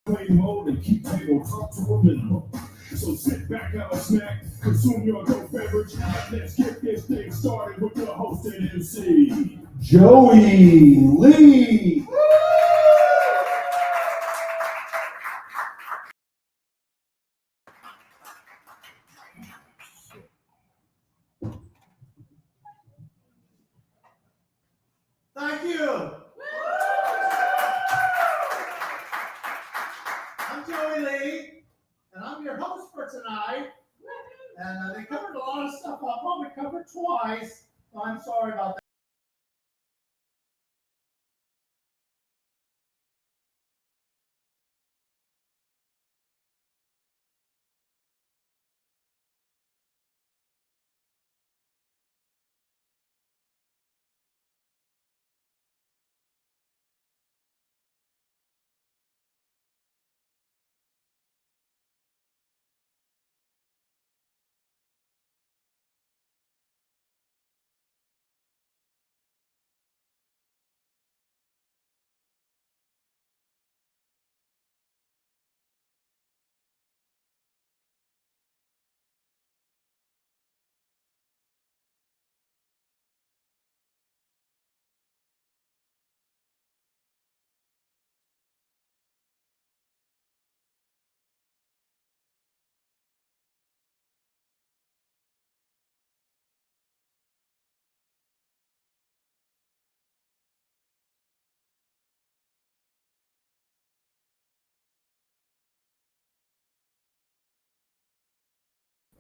Play mode and keep table talk to a minimum. So sit back, have a snack, consume your adult beverage, and let's get this thing started with your host and MC, Joey Lee. Thank you. I'm Joey Lee, and I'm your host for tonight. And they covered a lot of stuff I'll probably cover twice. So I'm sorry about that.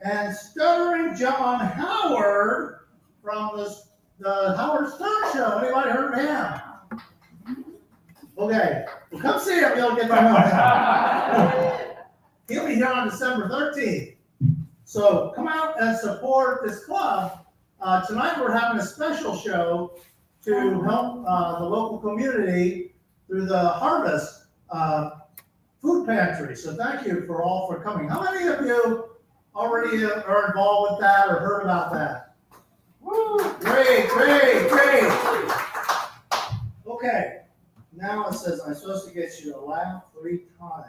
And Stuttering John Howard from the Howard Stern Show. Anybody heard of him? Okay, well, come see him. You'll get to know him. He'll be here on December 13th. So come out and support this club. Tonight we're having a special show to help the local community through the Harvest food pantry. So thank you for coming. How many of you already are involved with that or heard about that? Woo! Great. Okay. Now it says I'm supposed to get you to laugh 3 times.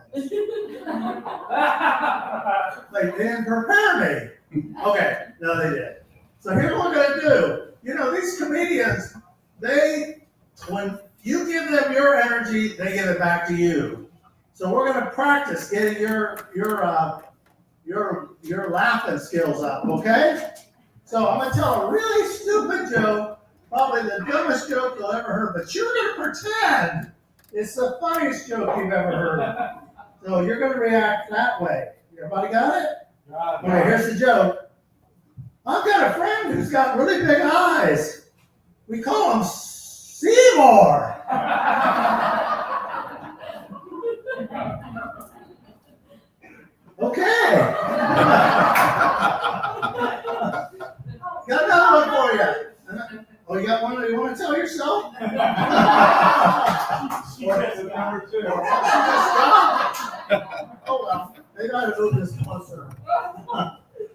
They didn't prepare me. Okay, no, they did. So here's what we're gonna do. You know, these comedians, when you give them your energy, they give it back to you. So we're gonna practice getting your laughing skills up, okay? So I'm gonna tell a really stupid joke, probably the dumbest joke you'll ever heard, but you're gonna pretend it's the funniest joke you've ever heard. So you're gonna react that way. Everybody got it? All right, here's the joke. I've got a friend who's got really big eyes. We call him Seymour. Okay. Got another one for you. Oh, you got one? You want to tell yourself? She has a number 2. Oh, well, maybe I ought to move this closer.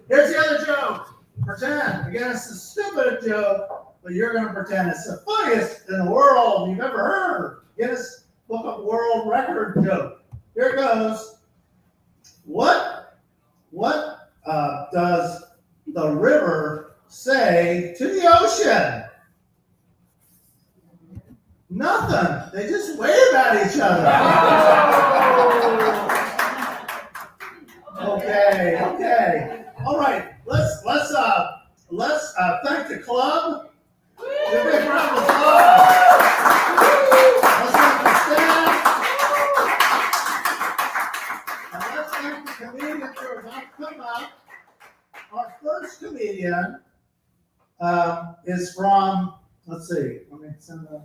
Here's the other joke. Pretend. Again, it's a stupid joke, but you're going to pretend it's the funniest in the world you've ever heard. Guinness Book of World Record joke. Here it goes. What does the river say to the ocean? Nothing. They just wave at each other. Okay. All right. Let's thank the club. Give a big round of applause. Let's thank the staff. And let's thank the comedians who are about to come up. Our first comedian is from, let's see, let me send that.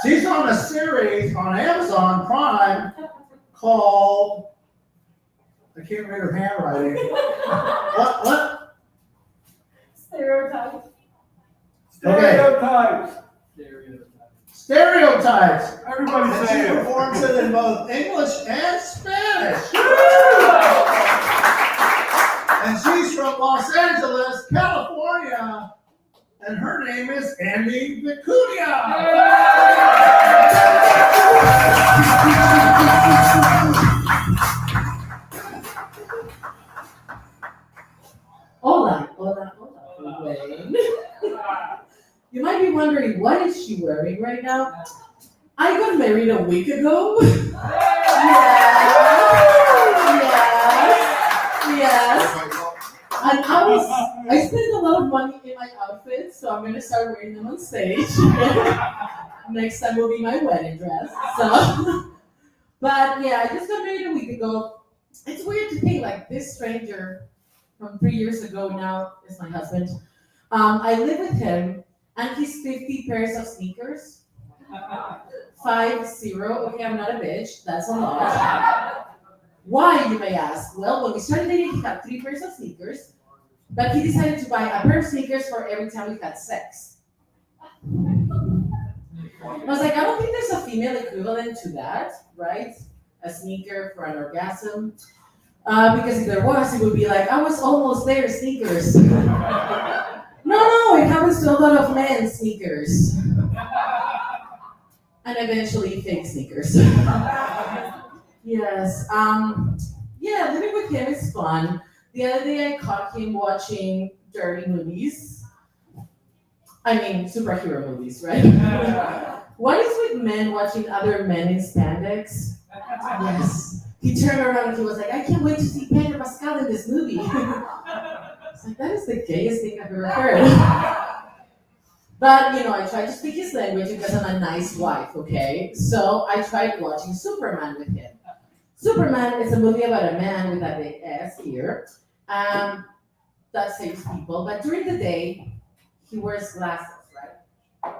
She's on a series on Amazon Prime called, I can't read her handwriting. What? Stereotypes. Okay. Stereotypes. Everybody And say she it. performs it in both English and Spanish. And she's from Los Angeles, California. and her name is Andy Vicuña. Hola, hola, hola, Wayne. You might be wondering, what is she wearing right now? I got married a week ago. Yes, yes. And I spent a lot of money in my outfits, so I'm gonna start wearing them on stage. Next time will be my wedding dress. So, but yeah, I just got married a week ago. It's weird to think like this stranger from 3 years ago now is my husband. I live with him, and he's 50 pairs of sneakers. 50. Okay, I'm not a bitch. That's a lot. Why, you may ask? Well, when we started dating, he had 3 pairs of sneakers, but he decided to buy a pair of sneakers for every time we had sex. I was like, I don't think there's a female equivalent to that, right? A sneaker for an orgasm. Because if there was, it would be like, I was almost there, sneakers. No, it happens to a lot of men, sneakers. And eventually fake sneakers. Yes. Yeah, living with him is fun. The other day I caught him watching dirty movies. I mean, superhero movies, right? What is with men watching other men in spandex? Yes. He turned around and he was like, I can't wait to see Pedro Pascal in this movie. It's like, that is the gayest thing I've ever heard. But, I tried to speak his language because I'm a nice wife, okay? So I tried watching Superman with him. Superman is a movie about a man with a big ass here that saves people. But during the day, he wears glasses, right?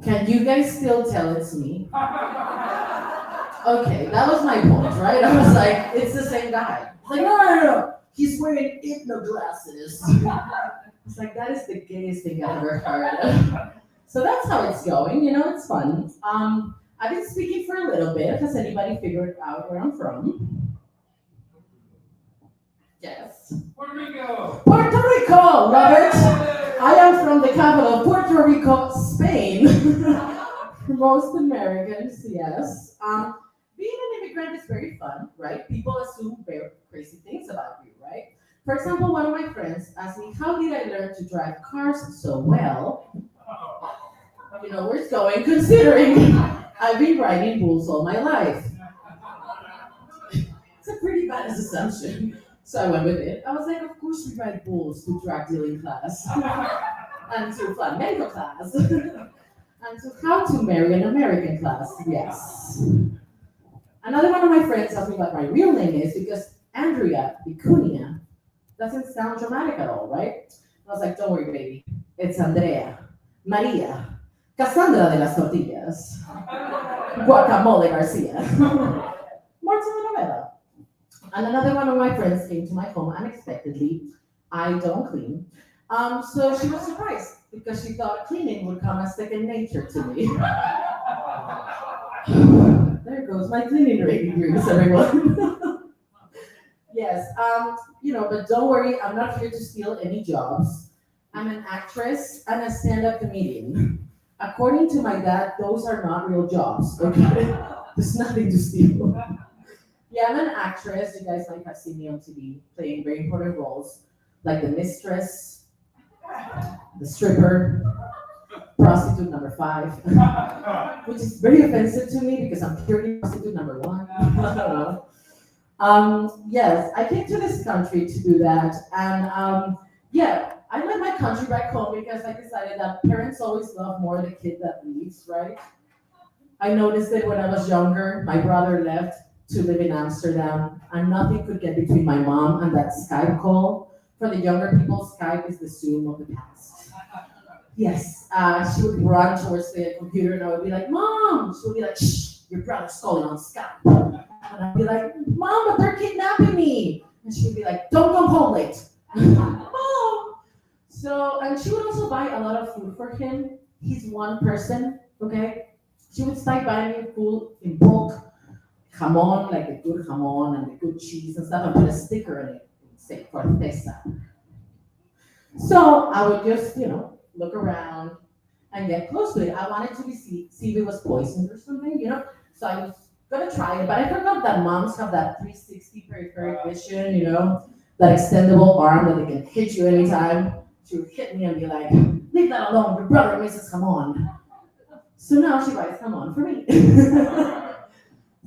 Can you guys still tell it's me? Okay, that was my point, right? I was like, it's the same guy. It's like, no. He's wearing hypno glasses. It's like, that is the gayest thing I've ever heard. So that's how it's going, it's fun. I've been speaking for a little bit. Has anybody figured out where I'm from? Yes. Puerto Rico. Puerto Rico, love it. I am from the capital of Puerto Rico, Spain. For most Americans, yes. Being an immigrant is very fun, right? People assume very crazy things about you, right? For example, one of my friends asked me, how did I learn to drive cars so well? You know where it's going, considering I've been riding bulls all my life. It's a pretty bad assumption. So I went with it. I was like, of course we ride bulls to drug dealing class. And to flamenco class. And to how to marry an American class, yes. Another one of my friends asked me what my real name is because Andrea Vicuña doesn't sound dramatic at all, right? I was like, don't worry, baby. It's Andrea, Maria, Cassandra de las Tortillas, Guacamole Garcia, Marta Novella. And another one of my friends came to my home unexpectedly. I don't clean. So she was surprised because she thought cleaning would come as second nature to me. There goes my cleaning rating, everyone. Yes, but don't worry, I'm not here to steal any jobs. I'm an actress and a stand-up comedian. According to my dad, those are not real jobs, okay? There's nothing to steal. Yeah, I'm an actress. You guys might have seen me on TV playing very important roles, like the mistress, the stripper, prostitute number 5, which is very offensive to me because I'm purely prostitute number 1. I don't know. Yes, I came to this country to do that, and I left my country back home because I decided that parents always love more the kid that leaves, right? I noticed it when I was younger. My brother left to live in Amsterdam, and nothing could get between my mom and that Skype call. For the younger people, Skype is the Zoom of the past. Yes, she would run towards the computer, and I would be like, Mom! She would be like, shh, your brother's calling on Skype. And I'd be like, Mom, but they're kidnapping me. And she would be like, don't come home late. Mom! So, and she would also buy a lot of food for him. He's one person, okay? She would start buying me food in bulk, jamon, like the good jamon and the good cheese and stuff, and put a sticker on it and say, Corteza. So I would just, look around and get close to it. I wanted to see if it was poisoned or something. So I was gonna try it, but I forgot that moms have that 360 peripheric vision, that extendable arm that they can hit you anytime. She would hit me and be like, leave that alone, your brother misses, come on. So now she writes, come on for me.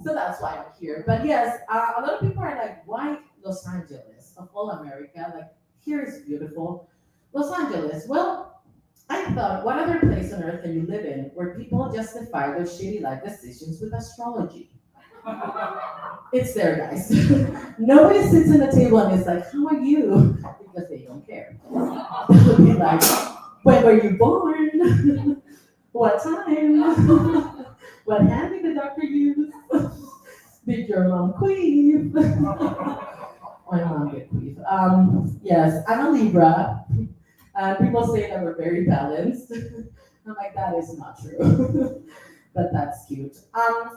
So that's why I'm here. But yes, a lot of people are like, why Los Angeles of all America? Like, here is beautiful. Los Angeles, well, I thought, what other place on earth can you live in where people justify their shitty life decisions with astrology? It's there, guys. Nobody sits at the table and is like, how are you? Because they don't care. They'll be like, when were you born? What time? What hand did the doctor use? Did your mom queef? My mom did queef. Yes, I'm a Libra. People say that we're very balanced. I'm like, that is not true. But that's cute.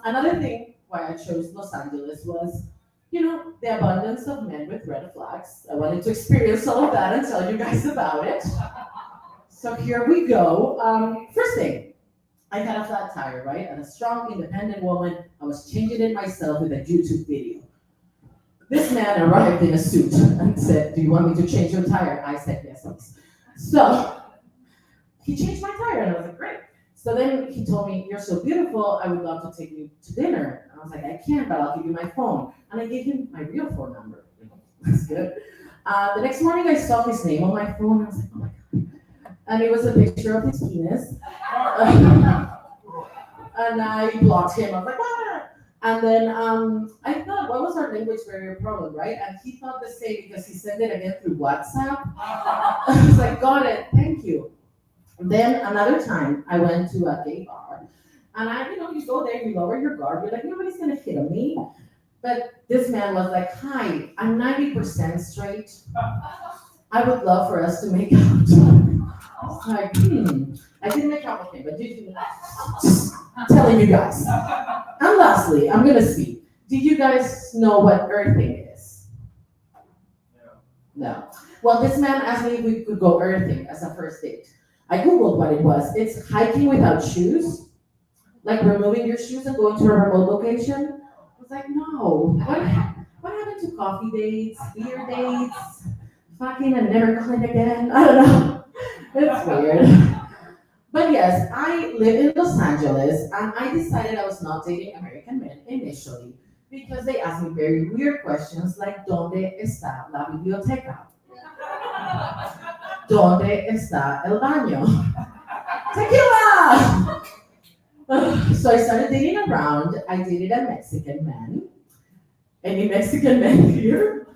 Another thing why I chose Los Angeles was, the abundance of men with red flags. I wanted to experience all of that and tell you guys about it. So here we go. First thing, I had a flat tire, right? And a strong, independent woman. I was changing it myself with a YouTube video. This man arrived in a suit and said, do you want me to change your tire? I said, yes, please. So he changed my tire and I was like, great. So then he told me, you're so beautiful, I would love to take you to dinner. And I was like, I can't, but I'll give you my phone. And I gave him my real phone number. That's good. The next morning I saw his name on my phone. I was like, oh my God. And it was a picture of his penis. And I blocked him. I was like, ah! And then I thought, what was our language barrier problem, right? And he thought the same because he sent it again through WhatsApp. I was like, got it, thank you. Then another time, I went to a gay bar. And you go there, you lower your guard. You're like, nobody's going to hit on me. But this man was like, hi, I'm 90% straight. I would love for us to make out. I was like, I didn't make out with him, but did you? Just telling you guys. And lastly, I'm gonna speak. Did you guys know what earthing is? No. Well, this man asked me if we could go earthing as a first date. I googled what it was. It's hiking without shoes, like removing your shoes and going to a remote location. I was like, no. What happened to coffee dates, beer dates, fucking and never going again? I don't know. It's weird. But yes, I live in Los Angeles and I decided I was not dating American men initially because they asked me very weird questions like, ¿Dónde está la biblioteca? ¿Dónde está el baño? Tequila! So I started dating around. I dated a Mexican man. Any Mexican men here?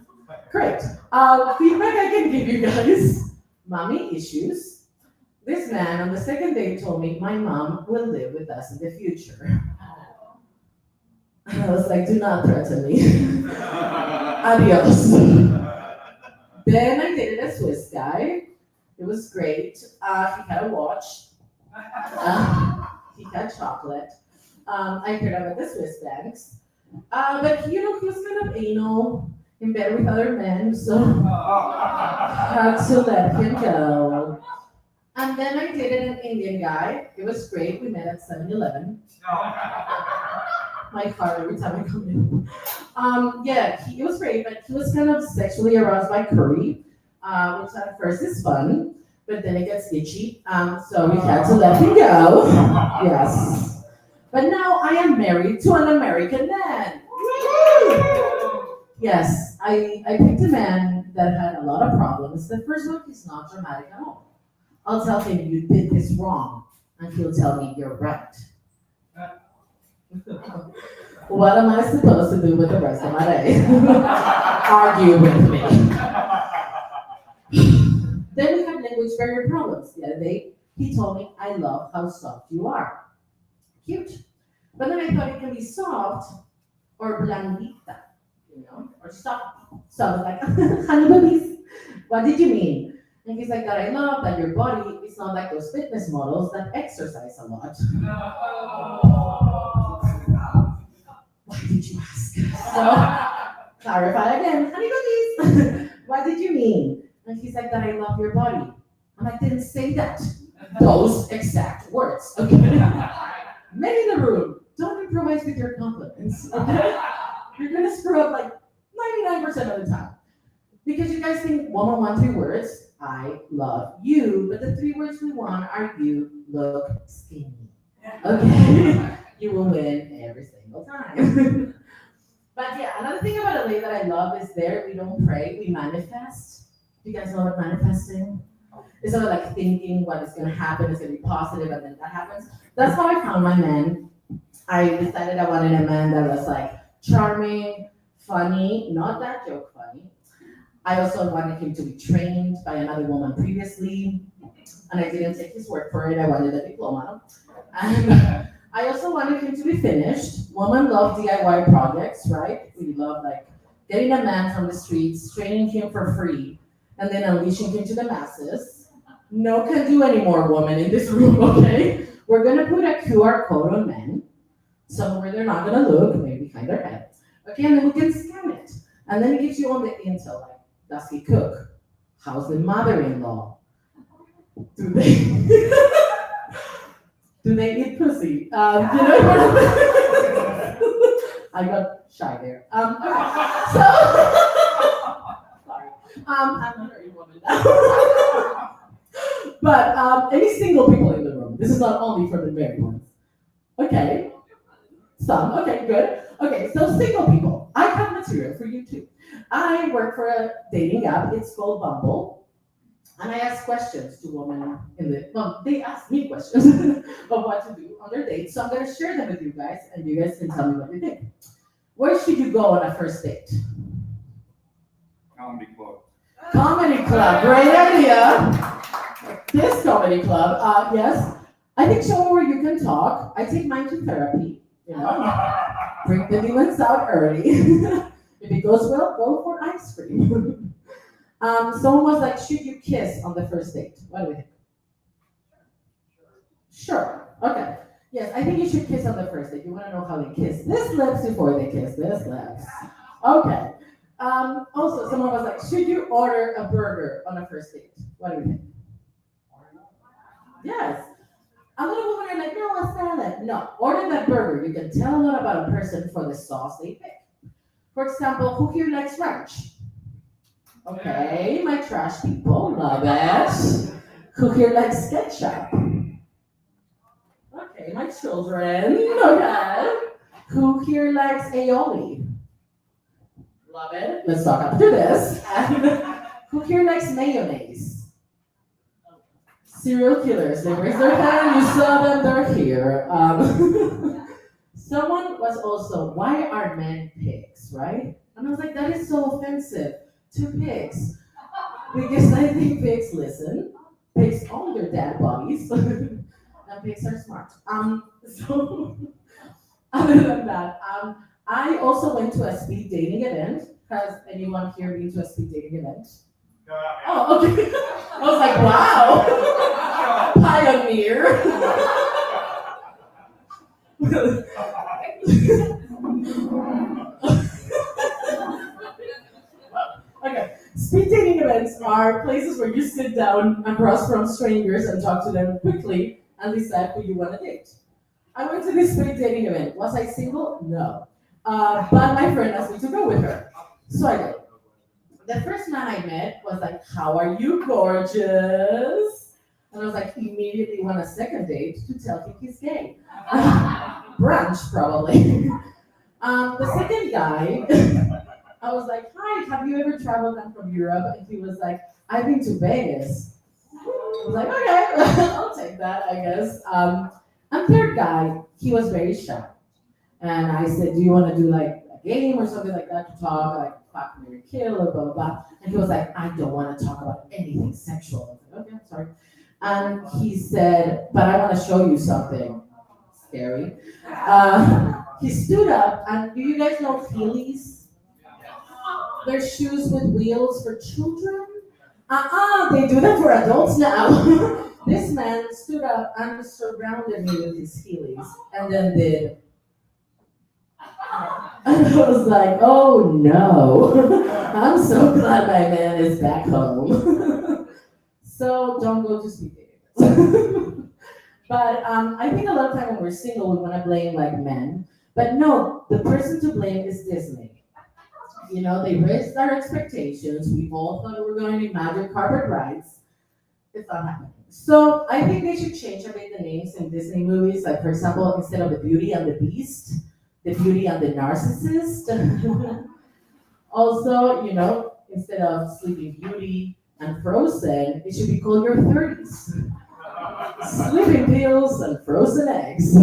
Great. Feedback I can give you guys. Mommy issues. This man on the second date told me my mom will live with us in the future. I was like, do not threaten me. Adios. Then I dated a Swiss guy. It was great. He had a watch. He had chocolate. I heard about the Swiss banks. But he was kind of anal, in bed with other men, so had to let him go. And then I dated an Indian guy. It was great. We met at 7-Eleven. My car every time I come in. It was great, but he was kind of sexually aroused by curry, which at first is fun, but then it gets itchy. So we had to let him go. Yes. But now I am married to an American man. Yes, I picked a man that had a lot of problems. The first one is not dramatic at all. I'll tell him you did this wrong, and he'll tell me you're right. What am I supposed to do with the rest of my day? Argue with me. Then we have language barrier problems. The other day, he told me, I love how soft you are. Cute. But then I thought it can be soft or blandita, or soft. So I was like, honey babies, what did you mean? And he's like, that I love that your body is not like those fitness models that exercise a lot. Why did you ask? So, clarify again, honey cookies. What did you mean? And he's like, that I love your body. I'm like, didn't say that. Those exact words. Okay. Men in the room, don't improvise with your compliments. Okay? You're gonna screw up like 99% of the time. Because you guys think woman want 3 words, I love you, but the 3 words we want are you look skinny. Okay? You will win every single time. But yeah, another thing about LA that I love is there we don't pray, we manifest. You guys know what manifesting? It's not like thinking what is gonna happen, it's gonna be positive, and then that happens. That's how I found my man. I decided I wanted a man that was like charming, funny, not that joke funny. I also wanted him to be trained by another woman previously, and I didn't take his word for it. I wanted a diploma. And I also wanted him to be finished. Women love DIY projects, right? We love like getting a man from the streets, training him for free, and then unleashing him to the masses. No can do anymore, woman in this room, okay? We're gonna put a QR code on men, somewhere they're not gonna look, maybe behind their head. Okay, and then we can scan it. And then it gives you all the intel, like, does he cook? How's the mother-in-law? Do they do they eat pussy? I got shy there. Okay. So sorry. I'm not a married woman now. But any single people in the room? This is not only for the married ones. Okay. Some. Okay, good. Okay, so single people. I have material for you too. I work for a dating app. It's called Bumble. And I ask questions to women they ask me questions of what to do on their dates. So I'm going to share them with you guys, and you guys can tell me what you think. Where should you go on a first date? Comedy club. Comedy club, great idea. This comedy club, yes. I think somewhere where you can talk. I take mine to therapy, bring the demons out early. If it goes well, go for ice cream. Someone was like, should you kiss on the first date? What do we think? Sure. Okay. Yes, I think you should kiss on the first date. You want to know how they kiss. This lips before they kiss. This lips. Okay. Also, someone was like, should you order a burger on a first date? What do we think? Yes. A little woman are like, no, a salad. No, order that burger. You can tell a lot about a person for the sauce they pick. For example, who here likes ranch? Okay, my trash people, love it. Who here likes ketchup? Okay, my children, okay. Who here likes aioli? Love it. Let's talk after this. And who here likes mayonnaise? Serial killers, they raise their hand, you saw them, they're here. Someone was also, why are men pigs, right? And I was like, that is so offensive to pigs. Because I think pigs listen, pigs own their dead bodies, and pigs are smart. So, other than that, I also went to a speed dating event. Has anyone here been to a speed dating event? Oh, okay. I was like, wow, pioneer. Okay, speed dating events are places where you sit down across from strangers and talk to them quickly and decide who you want to date. I went to this speed dating event. Was I single? No. But my friend asked me to go with her. So I did. The first man I met was like, how are you, gorgeous? And I was like, immediately want a second date to tell him he's gay. Brunch, probably. The second guy, I was like, hi, have you ever traveled down from Europe? And he was like, I've been to Vegas. I was like, okay, I'll take that, I guess. And third guy, he was very shy. And I said, do you want to do like a game or something like that to talk, like fuck, marry, kill, or blah, blah, blah. And he was like, I don't want to talk about anything sexual. I was like, okay, sorry. And he said, but I want to show you something scary. He stood up, and do you guys know Heelys? They're shoes with wheels for children. They do that for adults now. This man stood up and surrounded me with his Heelys, and then did. And I was like, oh no, I'm so glad my man is back home. So don't go to speed dating. But I think a lot of time when we're single, we want to blame like men. But no, the person to blame is Disney. You know, they raised our expectations. We all thought we were going to be magic carpet rides. It's not happening. So I think they should change a bit the names in Disney movies. Like, for example, instead of the Beauty and the Beast, the Beauty and the Narcissist. Also, you know, instead of Sleeping Beauty and Frozen, it should be called Your 30s. Sleeping pills and frozen eggs.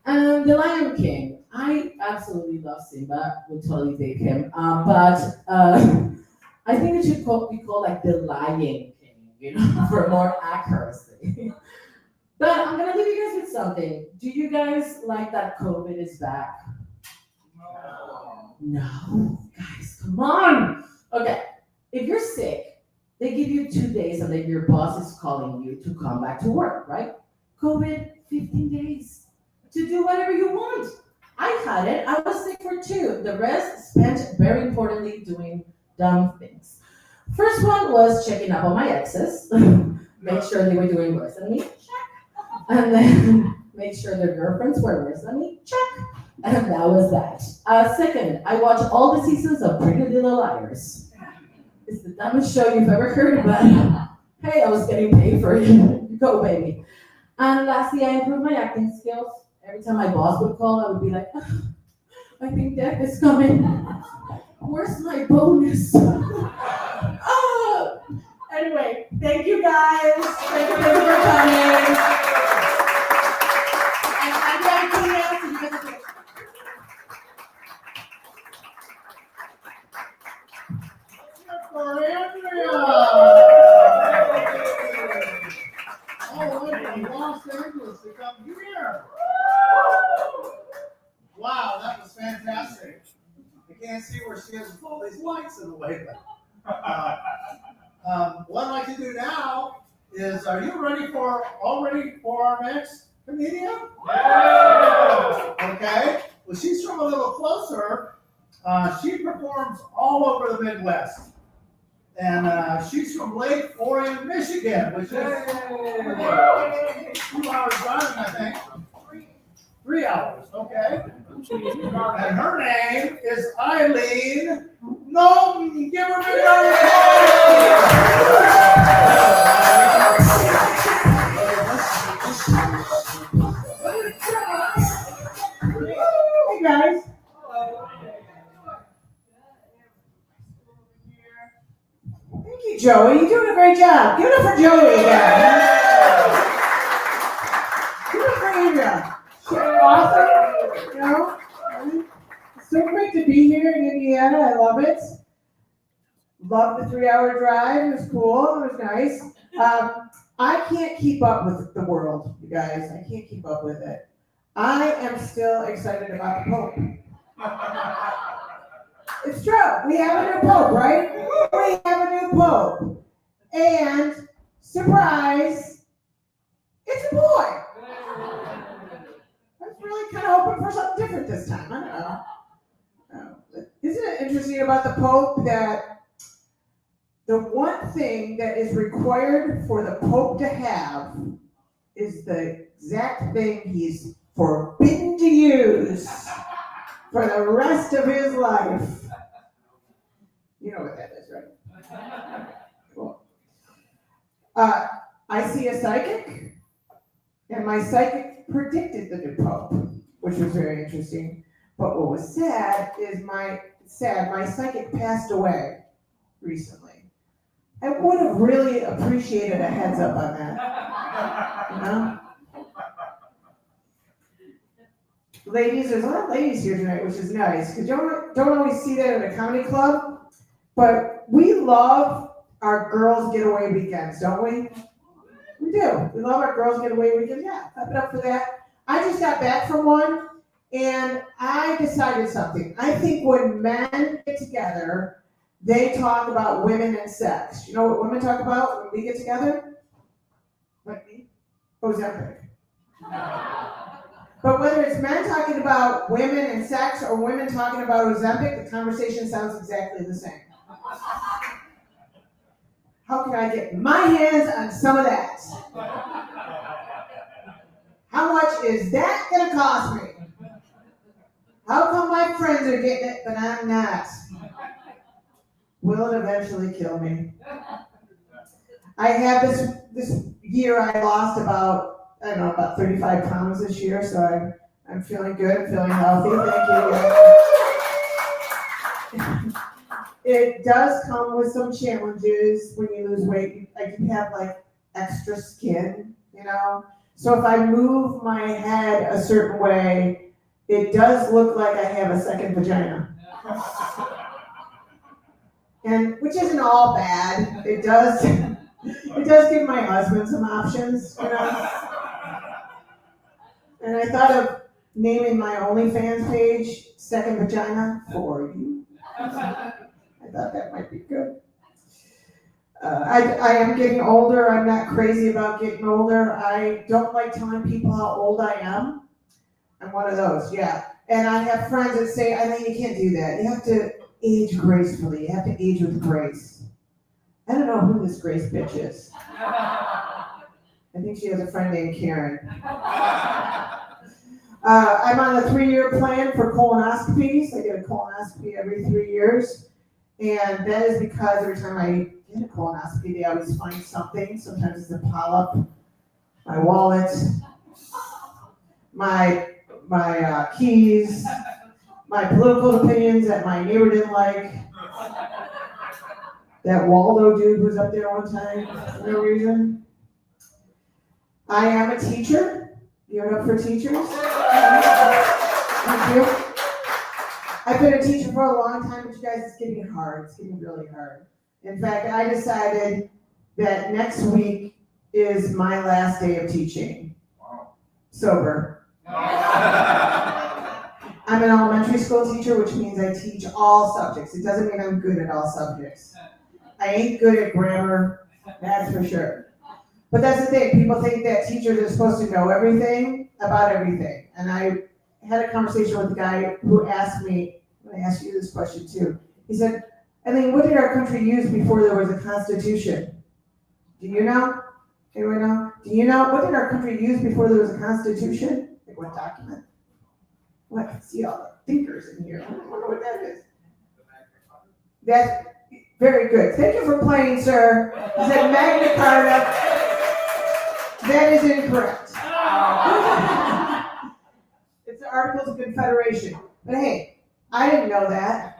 And The Lion King. I absolutely love Simba. Would totally take him. But I think it should be called like The Lion King, you know, for more accuracy. But I'm gonna leave you guys with something. Do you guys like that COVID is back? No, guys, come on. Okay, if you're sick, they give you 2 days and then your boss is calling you to come back to work, right? COVID, 15 days to do whatever you want. I had it. I was sick for 2. The rest spent very importantly doing dumb things. First one was checking up on my exes, make sure they were doing worse than me, check. And then make sure their girlfriends were worse than me, check. And that was that. Second, I watched all the seasons of Pretty Little Liars. It's the dumbest show you've ever heard, but hey, I was getting paid for it. Go, baby. And lastly, I improved my acting skills. Every time my boss would call, I would be like, I think death is coming. Where's my bonus? Anyway, thank you guys. Thank you for coming. And I'm going to see you guys again. For Andrea! All the way from Los Angeles to come here. Wow, that was fantastic. I can't see where she is with all these lights in the way. What I'd like to do now is, are you all ready for our next comedian? Yeah. Okay. Well, she's from a little closer. She performs all over the Midwest. And she's from Lake Orion, Michigan, which is 2 hours driving, I think. 3 hours, okay. And her name is Eileen Knowlton. Give her a big round of applause. Hey guys. Thank you, Joey. You're doing a great job. Give it up for Joey again. Give it up for Andrea. She's awesome. You know, it's so great to be here in Indiana. I love it. Love the 3-hour drive. It was cool. It was nice. I can't keep up with the world, you guys. I can't keep up with it. I am still excited about the Pope. It's true. We have a new Pope, right? We have a new Pope. And, surprise, it's a boy. I was really kind of hoping for something different this time. I don't know. Isn't it interesting about the Pope that the one thing that is required for the Pope to have is the exact thing he's forbidden to use for the rest of his life? You know what that is, right? Cool. I see a psychic, and my psychic predicted the new Pope, which was very interesting. But what was sad is my psychic passed away recently. I would have really appreciated a heads up on that. You know? Ladies, there's a lot of ladies here tonight, which is nice, because you don't always see that at a comedy club. But we love our girls' getaway weekends, don't we? We do. We love our girls' getaway weekends. Yeah, clap it up for that. I just got back from one, and I decided something. I think when men get together, they talk about women and sex. You know what women talk about when we get together? Like me? Ozempic. But whether it's men talking about women and sex or women talking about Ozempic, the conversation sounds exactly the same. How can I get my hands on some of that? How much is that going to cost me? How come my friends are getting it, but I'm not? Will it eventually kill me? I have this year I lost about 35 pounds this year, so I'm feeling good, feeling healthy. Thank you. It does come with some challenges when you lose weight. I can have like extra skin, you know. So if I move my head a certain way, it does look like I have a second vagina. And which isn't all bad. It does give my husband some options, you know. And I thought of naming my OnlyFans page Second Vagina for You. I thought that might be good. I am getting older. I'm not crazy about getting older. I don't like telling people how old I am. I'm one of those, yeah. And I have friends that say, I think you can't do that. You have to age gracefully. You have to age with grace. I don't know who this Grace bitch is. I think she has a friend named Karen. I'm on a 3-year plan for colonoscopies. I get a colonoscopy every 3 years. And that is because every time I get a colonoscopy, they always find something. Sometimes it's a polyp, my wallet, my keys, my political opinions that my neighbor didn't like. That Waldo dude was up there one time for no reason. I am a teacher. Give it up for teachers. Thank you. I've been a teacher for a long time, but you guys, it's getting hard. It's getting really hard. In fact, I decided that next week is my last day of teaching. Wow. Sober. I'm an elementary school teacher, which means I teach all subjects. It doesn't mean I'm good at all subjects. I ain't good at grammar, that's for sure. But that's the thing, people think that teachers are supposed to know everything about everything. And I had a conversation with a guy who asked me, I'm gonna ask you this question too. He said, I mean, what did our country use before there was a constitution? Do you know? Anyone know? Do you know, what did our country use before there was a constitution? Like what document? Well, I can see all the thinkers in here. I don't know what that is. That's very good. Thank you for playing, sir. He said Magna Carta. That is incorrect. It's the Articles of Confederation. But hey, I didn't know that.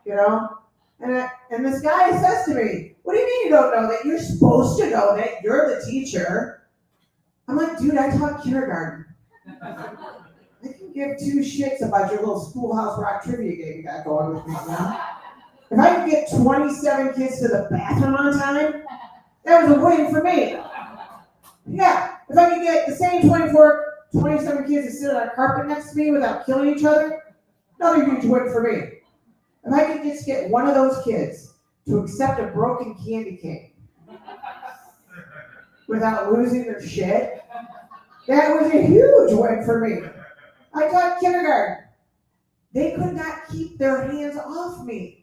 You know? And this guy says to me, what do you mean you don't know that? You're supposed to know that. You're the teacher. I'm like, dude, I taught kindergarten. I can give two shits about your little Schoolhouse Rock trivia game you got going with me now. If I could get 27 kids to the bathroom on time, that was a win for me. Yeah, if I could get the same 27 kids to sit on a carpet next to me without killing each other, another huge win for me. If I could just get one of those kids to accept a broken candy cane without losing their shit, that was a huge win for me. I taught kindergarten. They could not keep their hands off me.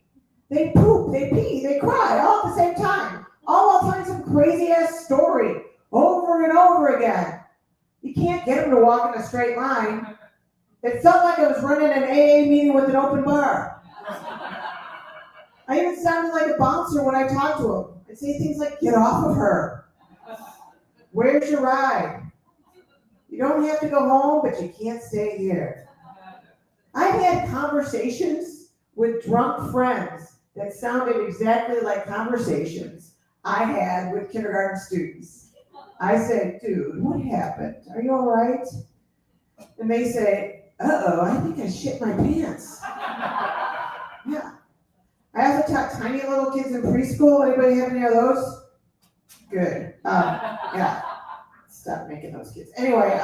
They poop, they pee, they cry all at the same time. All while telling some crazy ass story over and over again. You can't get them to walk in a straight line. It felt like I was running an AA meeting with an open bar. I even sounded like a bouncer when I talked to them. I'd say things like, get off of her. Where's your ride? You don't have to go home, but you can't stay here. I've had conversations with drunk friends that sounded exactly like conversations I had with kindergarten students. I said, dude, what happened? Are you all right? And they say, uh-oh, I think I shit my pants. Yeah. I also taught tiny little kids in preschool. Anybody have any of those? Good. Yeah. Stop making those kids. Anyway,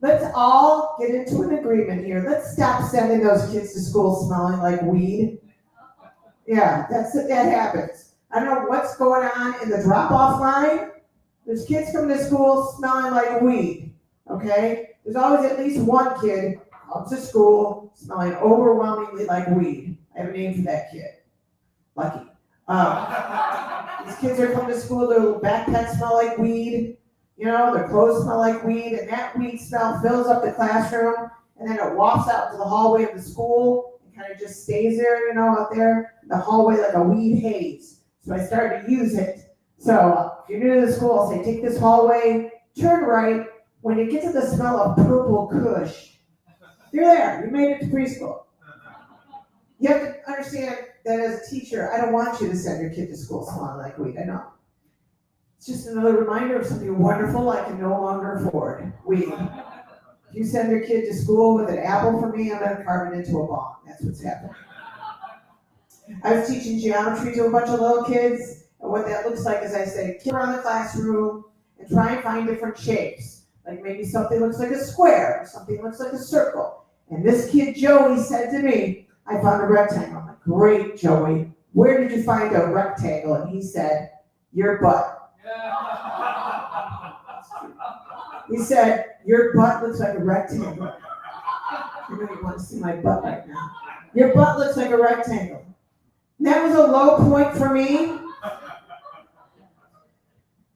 let's all get into an agreement here. Let's stop sending those kids to school smelling like weed. Yeah, that happens. I don't know what's going on in the drop-off line. There's kids coming to school smelling like weed. okay? There's always at least one kid comes to school smelling overwhelmingly like weed. I have a name for that kid. Lucky. These kids are coming to school, their little backpacks smell like weed, their clothes smell like weed, and that weed smell fills up the classroom, and then it wafts out to the hallway of the school, and kind of just stays there, out there in the hallway like a weed haze. So I started to use it. So if you're new to the school, I'll say, take this hallway, turn right. When you get to the smell of purple kush, you're there. You made it to preschool. You have to understand that as a teacher, I don't want you to send your kid to school smelling like weed. I know. It's just another reminder of something wonderful I can no longer afford. Weed. If you send your kid to school with an apple for me, I'm going to carve it into a bomb. That's what's happening. I was teaching geometry to a bunch of little kids, and what that looks like is I say, get around the classroom and try and find different shapes. Like maybe something looks like a square, or something looks like a circle. And this kid, Joey, said to me, I found a rectangle. I'm like, great, Joey. Where did you find a rectangle? And he said, your butt. He said, your butt looks like a rectangle. I know you want to see my butt right now. Your butt looks like a rectangle. And that was a low point for me.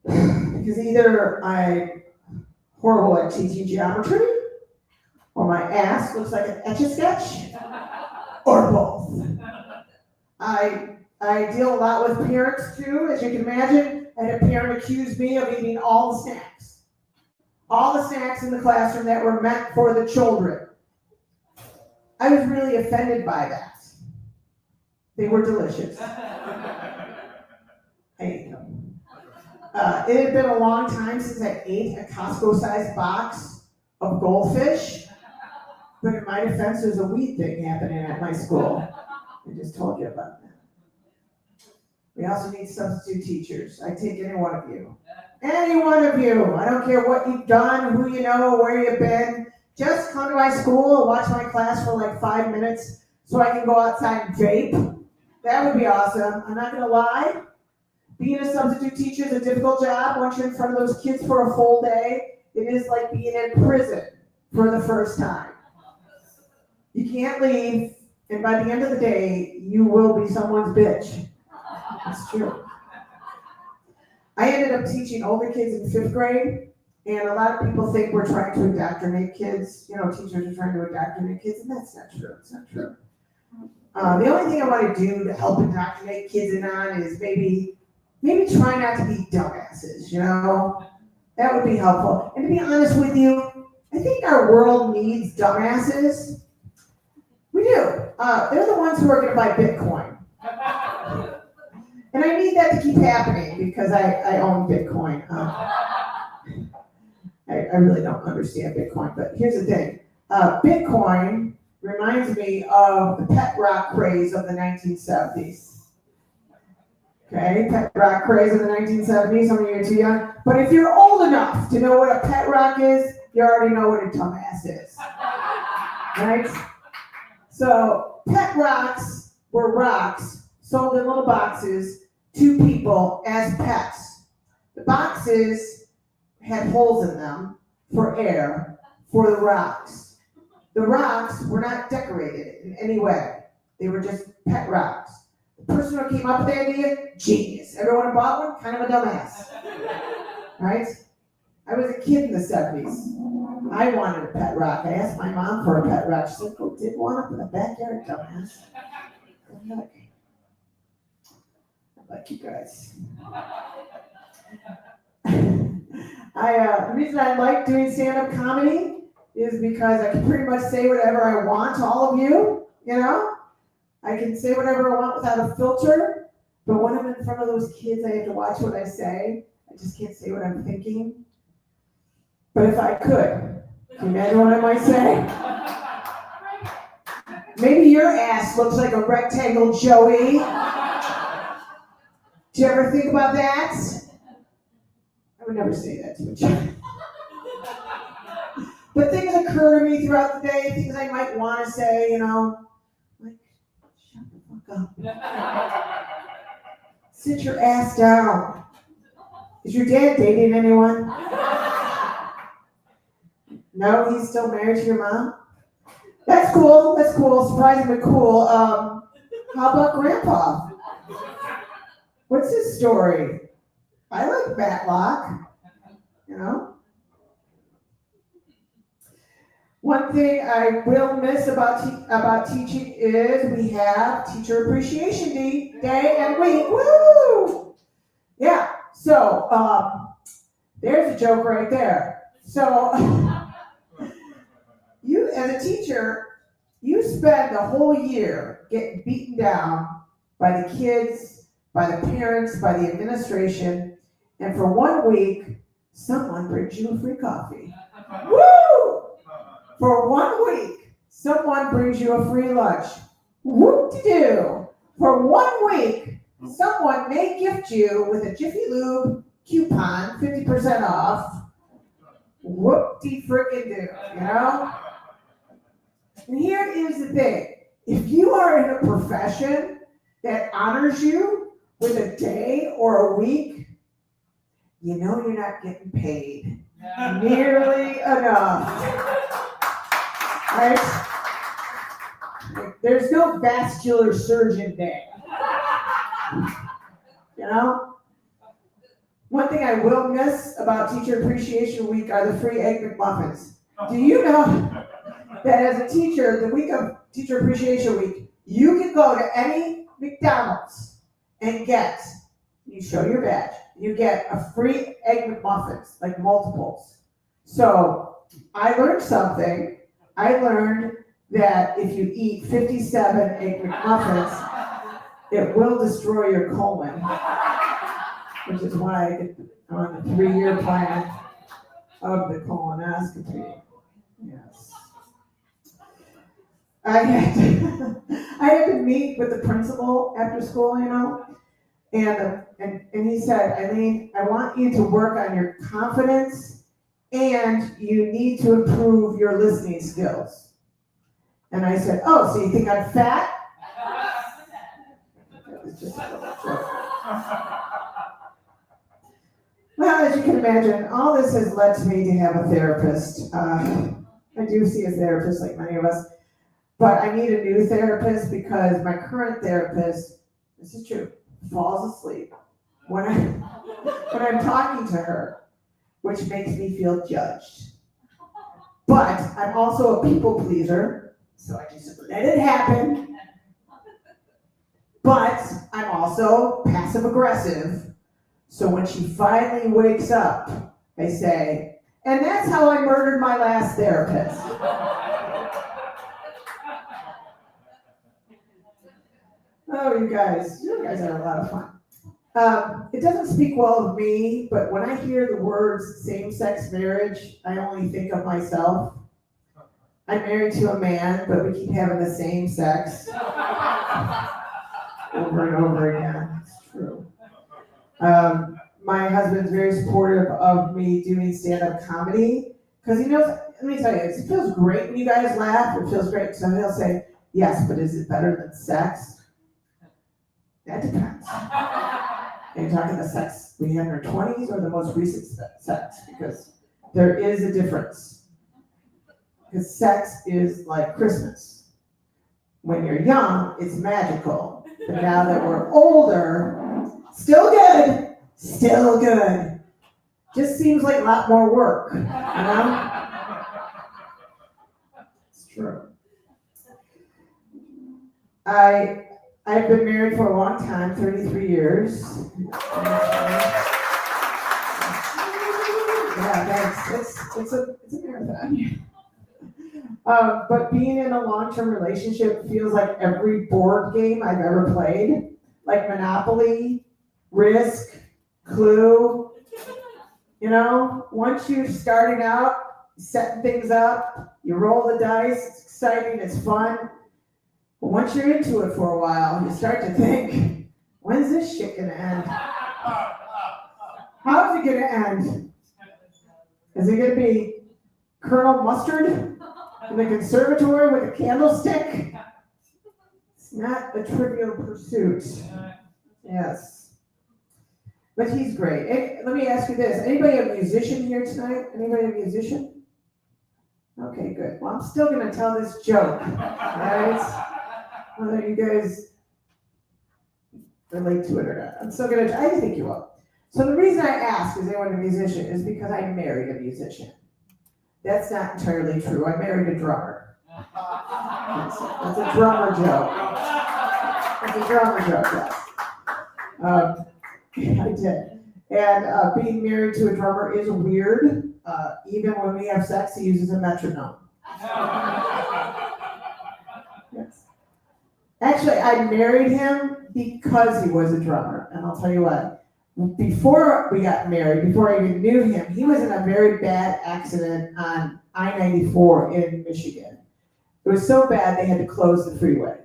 Because either I'm horrible at teaching geometry, or my ass looks like an Etch-a-Sketch, or both. I deal a lot with parents too, as you can imagine. I had a parent accuse me of eating all the snacks. All the snacks in the classroom that were meant for the children. I was really offended by that. They were delicious. I ate them. It had been a long time since I ate a Costco-sized box of goldfish, but in my defense, there's a weed thing happening at my school. I just told you about that. We also need substitute teachers. I take any one of you. Any one of you. I don't care what you've done, who you know, where you've been. Just come to my school and watch my class for like 5 minutes so I can go outside and vape. That would be awesome. I'm not going to lie. Being a substitute teacher is a difficult job. Once you're in front of those kids for a full day, it is like being in prison for the first time. You can't leave, and by the end of the day, you will be someone's bitch. That's true. I ended up teaching older kids in 5th grade, and a lot of people think we're trying to indoctrinate kids. Teachers are trying to indoctrinate kids, and that's not true. It's not true. The only thing I want to do to help indoctrinate kids in on is maybe try not to be dumbasses, That would be helpful. And to be honest with you, I think our world needs dumbasses. We do. They're the ones who are going to buy Bitcoin. And I need that to keep happening because I own Bitcoin. I really don't understand Bitcoin, but here's the thing. Bitcoin reminds me of the pet rock craze of the 1970s. Okay, pet rock craze of the 1970s, some of you are too young. But if you're old enough to know what a pet rock is, you already know what a dumbass is. Right? So, pet rocks were rocks sold in little boxes to people as pets. The boxes had holes in them for air for the rocks. The rocks were not decorated in any way. They were just pet rocks. The person who came up with the idea, genius. Everyone who bought one, kind of a dumbass. Right? I was a kid in the 70s. I wanted a pet rock. I asked my mom for a pet rock. She said, go dig one up in the backyard, dumbass. Look. I like you guys. The reason I like doing stand-up comedy is because I can pretty much say whatever I want to all of you, I can say whatever I want without a filter, but when I'm in front of those kids, I have to watch what I say. I just can't say what I'm thinking. But if I could, can you imagine what I might say? Maybe your ass looks like a rectangle, Joey. Do you ever think about that? I would never say that to a child. But things occur to me throughout the day, things I might want to say, like, shut the fuck up. Sit your ass down. Is your dad dating anyone? No, he's still married to your mom? That's cool. That's cool. Surprisingly cool. How about Grandpa? What's his story? I like Matlock. You know? One thing I will miss about teaching is we have Teacher Appreciation Day and week. Woo! Yeah. So there's a joke right there. So you, as a teacher, you spend the whole year getting beaten down by the kids, by the parents, by the administration, and for 1 week, someone brings you a free coffee. Woo! For 1 week, someone brings you a free lunch. Whoop-de-doo. For 1 week, someone may gift you with a Jiffy Lube coupon, 50% off. Whoop-de-frickin-doo, you know? And here is the thing. If you are in a profession that honors you with a day or a week, you know you're not getting paid nearly enough. Right? There's no vascular surgeon day. You know? One thing I will miss about Teacher Appreciation Week are the free Egg McMuffins. Do you know that as a teacher, the week of Teacher Appreciation Week, you can go to any McDonald's and you show your badge, you get a free Egg McMuffins, like multiples. So I learned something. I learned that if you eat 57 Egg McMuffins, it will destroy your colon, which is why I'm on the 3-year plan of the colonoscopy. Yes. I had to meet with the principal after school, you know, and he said, Eileen, I want you to work on your confidence and you need to improve your listening skills. And I said, oh, so you think I'm fat? That was just a little joke. Well, as you can imagine, all this has led to me to have a therapist. I do see a therapist like many of us, but I need a new therapist because my current therapist, this is true, falls asleep when I'm talking to her, which makes me feel judged. But I'm also a people pleaser, so I just let it happen. But I'm also passive aggressive, so when she finally wakes up, I say, and that's how I murdered my last therapist. Oh, you guys are a lot of fun. It doesn't speak well of me, but when I hear the words same-sex marriage, I only think of myself. I'm married to a man, but we keep having the same sex over and over again. It's true. My husband's very supportive of me doing stand-up comedy because he knows, let me tell you, it feels great when you guys laugh. It feels great. So he'll say, yes, but is it better than sex? That depends. Are you talking the sex we had in our 20s or the most recent sex? Because there is a difference. Because sex is like Christmas. When you're young, it's magical. But now that we're older, still good. Still good. Just seems like a lot more work, you know? It's true. I've been married for a long time, 33 years. Yeah, thanks. It's a marathon. But being in a long-term relationship feels like every board game I've ever played, like Monopoly, Risk, Clue. You know, once you're starting out, setting things up, you roll the dice, it's exciting, it's fun. But once you're into it for a while, you start to think, when's this shit gonna end? How's it gonna end? Is it gonna be Colonel Mustard in the conservatory with a candlestick? It's not a trivial pursuit. Yes. But he's great. Let me ask you this. Anybody a musician here tonight? Anybody a musician? Okay, good. Well, I'm still gonna tell this joke, right? Whether you guys relate to it or not. I'm still gonna, I think you will. So the reason I asked, is anyone a musician, is because I married a musician. That's not entirely true. I married a drummer. That's a drummer joke. That's a drummer joke, yes. I did. And being married to a drummer is weird. Even when we have sex, he uses a metronome. Yes. Actually, I married him because he was a drummer. And I'll tell you what, before we got married, before I even knew him, he was in a very bad accident on I-94 in Michigan. It was so bad they had to close the freeway.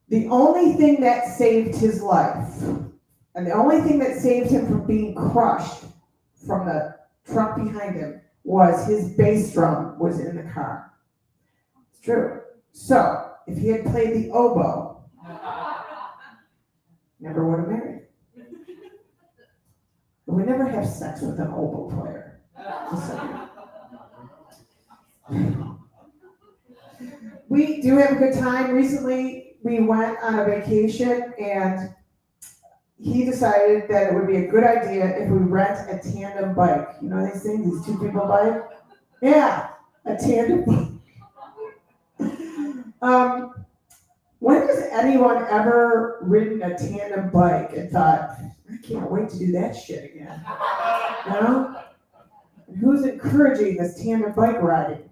The only thing that saved his life, and the only thing that saved him from being crushed from the truck behind him, was his bass drum was in the car. It's true. So, if he had played the oboe, never would have married. I would never have sex with an oboe player. We do have a good time. Recently, we went on a vacation, and he decided that it would be a good idea if we rent a tandem bike. You know these things, these two people bike? Yeah, a tandem bike. When has anyone ever ridden a tandem bike and thought, I can't wait to do that shit again? You know? And who's encouraging this tandem bike riding?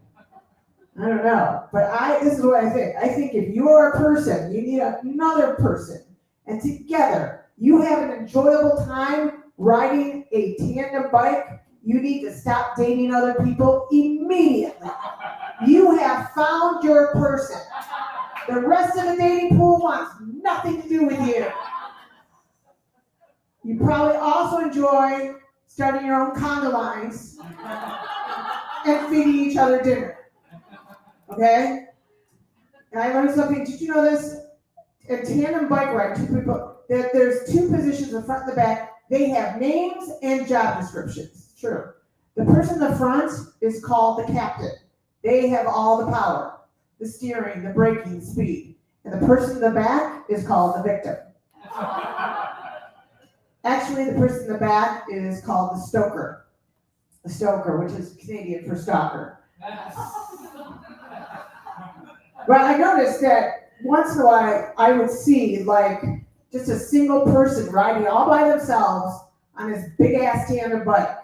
I don't know. But this is what I think. I think if you are a person, you need another person. And together, you have an enjoyable time riding a tandem bike, you need to stop dating other people immediately. You have found your person. The rest of the dating pool wants nothing to do with you. You probably also enjoy starting your own conga lines and feeding each other dinner. Okay? And I learned something. Did you know this? A tandem bike ride, two people, there's two positions, the front and the back. They have names and job descriptions. True. The person in the front is called the captain. They have all the power, the steering, the braking, speed. And the person in the back is called the victim. Actually, the person in the back is called the stoker. The stoker, which is Canadian for stalker. But I noticed that once in a while I would see like just a single person riding all by themselves on this big ass tandem bike,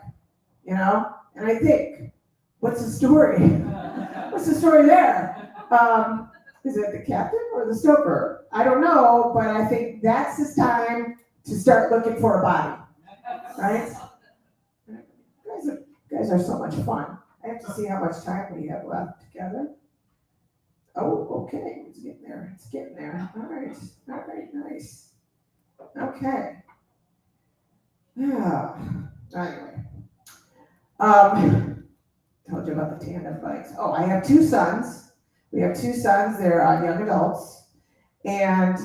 you know? And I think, what's the story? What's the story there? Is it the captain or the stoker? I don't know, but I think that's his time to start looking for a body, right? You guys are so much fun. I have to see how much time we have left together. Oh, okay, it's getting there, it's getting there. All right, nice. Okay. Yeah, anyway. Told you about the tandem bikes. Oh, I have two sons. We have two sons, they're young adults. And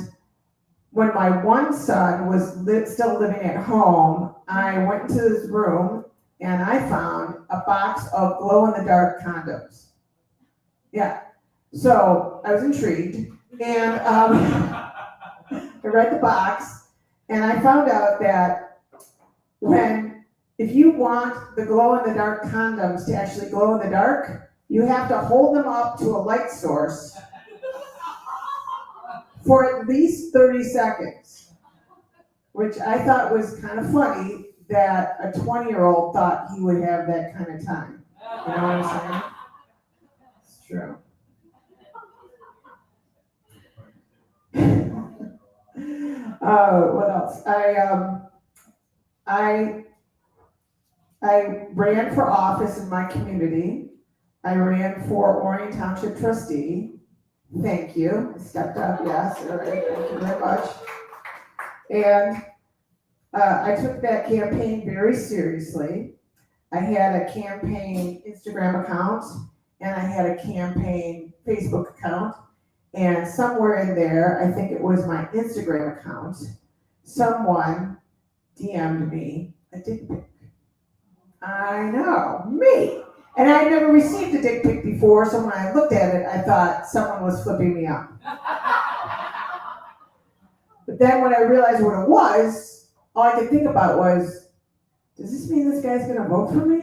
when my one son was still living at home, I went into his room and I found a box of glow-in-the-dark condoms. Yeah. So I was intrigued, and I read the box, and I found out that if you want the glow-in-the-dark condoms to actually glow in the dark, you have to hold them up to a light source for at least 30 seconds, which I thought was kind of funny that a 20-year-old thought he would have that kind of time. You know what I'm saying? It's true. What else? I ran for office in my community. I ran for Orion Township trustee. Thank you. I stepped up, yes. All right, thank you very much. And I took that campaign very seriously. I had a campaign Instagram account, and I had a campaign Facebook account. And somewhere in there, I think it was my Instagram account, someone DM'd me a dick pic. I know, me. And I had never received a dick pic before, so when I looked at it, I thought someone was flipping me off. But then when I realized what it was, all I could think about was, does this mean this guy's gonna vote for me?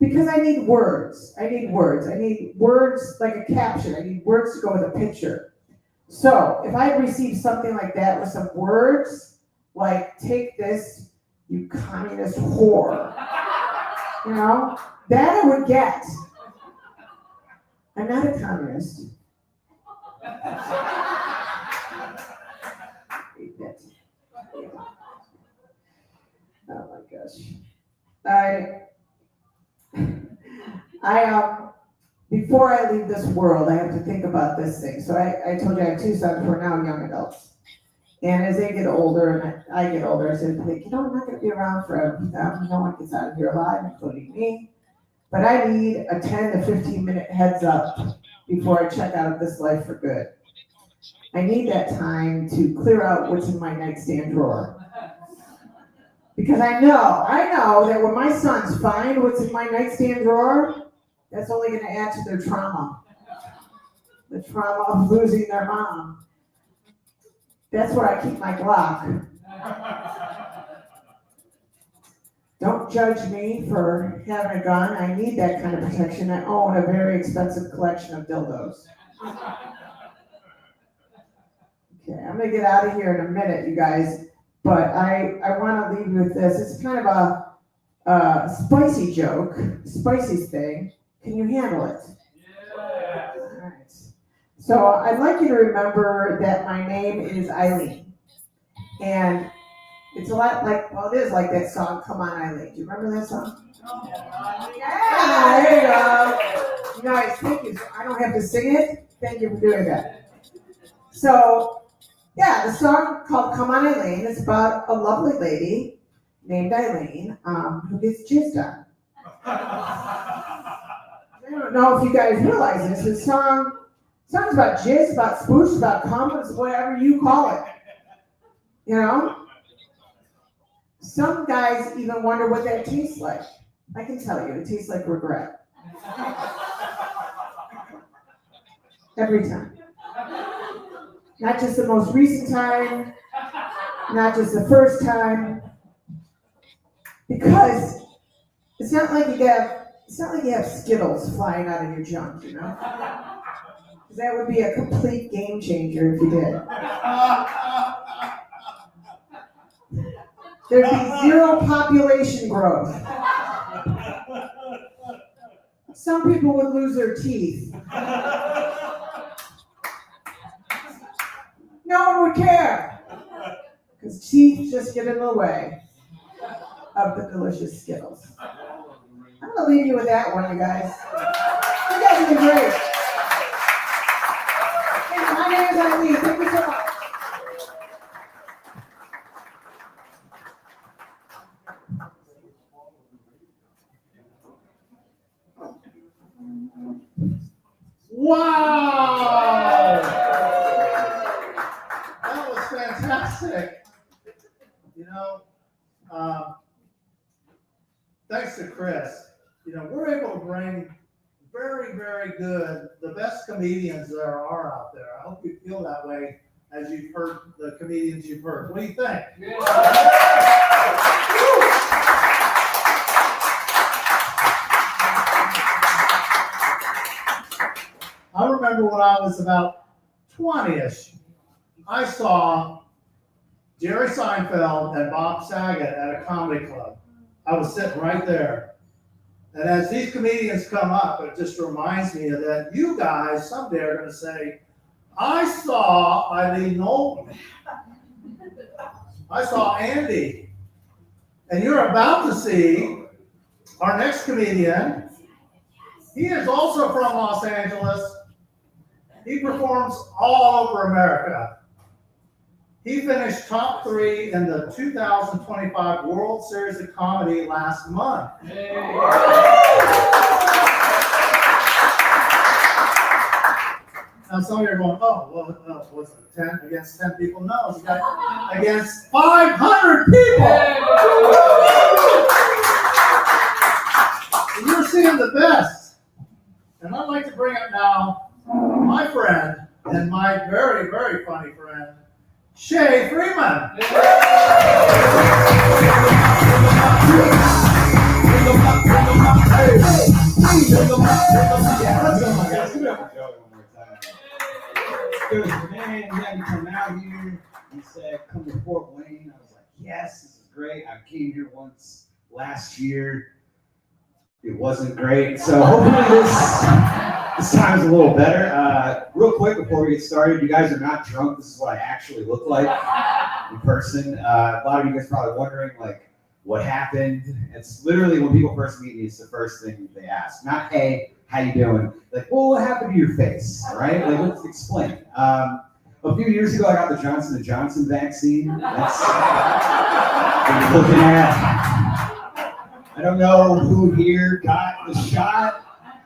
Because I need words. I need words like a caption. I need words to go with a picture. So if I received something like that with some words, like, take this, you communist whore. You know, that I would get. I'm not a communist. Oh my gosh. Before I leave this world, I have to think about this thing. So I told you I have two sons who are now young adults. And as they get older, and I get older, I said, I'm not going to be around forever. No one gets out of here alive, including me. But I need a 10 to 15 minute heads up before I check out of this life for good. I need that time to clear out what's in my nightstand drawer. Because I know that when my sons find what's in my nightstand drawer, that's only going to add to their trauma. The trauma of losing their mom. That's where I keep my Glock. Don't judge me for having a gun. I need that kind of protection. I own a very expensive collection of dildos. Okay, I'm going to get out of here in a minute, you guys. But I want to leave you with this. It's kind of a spicy joke, spicy thing. Can you handle it? Yeah. All right. So I'd like you to remember that my name is Eileen. And it's a lot like, well, it is like that song, Come On Eileen. Do you remember that song? Yeah, there you go. You guys, thank you. So I don't have to sing it. Thank you for doing that. So, yeah, the song called Come On Eileen is about a lovely lady named Eileen who gets jizzed on. I don't know if you guys realize this. The song's about jizz, about spoosh, about cum, it's whatever you call it. You know? Some guys even wonder what that tastes like. I can tell you, it tastes like regret. Every time. Not just the most recent time, not just the first time. Because it's not like you have Skittles flying out of your junk, you know? Because that would be a complete game changer if you did. There'd be zero population growth. Some people would lose their teeth. No one would care. Because teeth just get in the way of the delicious Skittles. I'm going to leave you with that one, you guys. You guys have been great. And my name is Eileen. Thank you so much. Wow! That was fantastic. You know, thanks to Chris, you know, we're able to bring very, very good, the best comedians there are out there. I hope you feel that way as you've heard the comedians you've heard. What do you think? Yeah. I remember when I was about 20-ish, I saw Jerry Seinfeld and Bob Saget at a comedy club. I was sitting right there. And as these comedians come up, it just reminds me of that. You guys someday are going to say, I saw Eileen Nolan. I saw Andy. And you're about to see our next comedian. He is also from Los Angeles. He performs all over America. He finished top 3 in the 2025 World Series of Comedy last month. Hey. Now some of you are going, oh, well, what's it, 10 against 10 people? No, it's got against 500 people. seeing the best. And I'd like to bring up now my friend and my very, very funny friend, Shay Freeman. Good man, he had me come out here. He said, come to Fort Wayne. I was like, yes, this is great. I came here once last year. It wasn't great. So hopefully this time's a little better. Real quick before we get started, you guys are not drunk. This is what I actually look like in person. A lot of you guys are probably wondering, like, what happened? It's literally when people first meet me, it's the first thing they ask. Not, hey, how you doing? Like, well, what happened to your face, right? Like, let's explain. A few years ago, I got the Johnson & Johnson vaccine. That's what you're looking at. I don't know who here got the shot.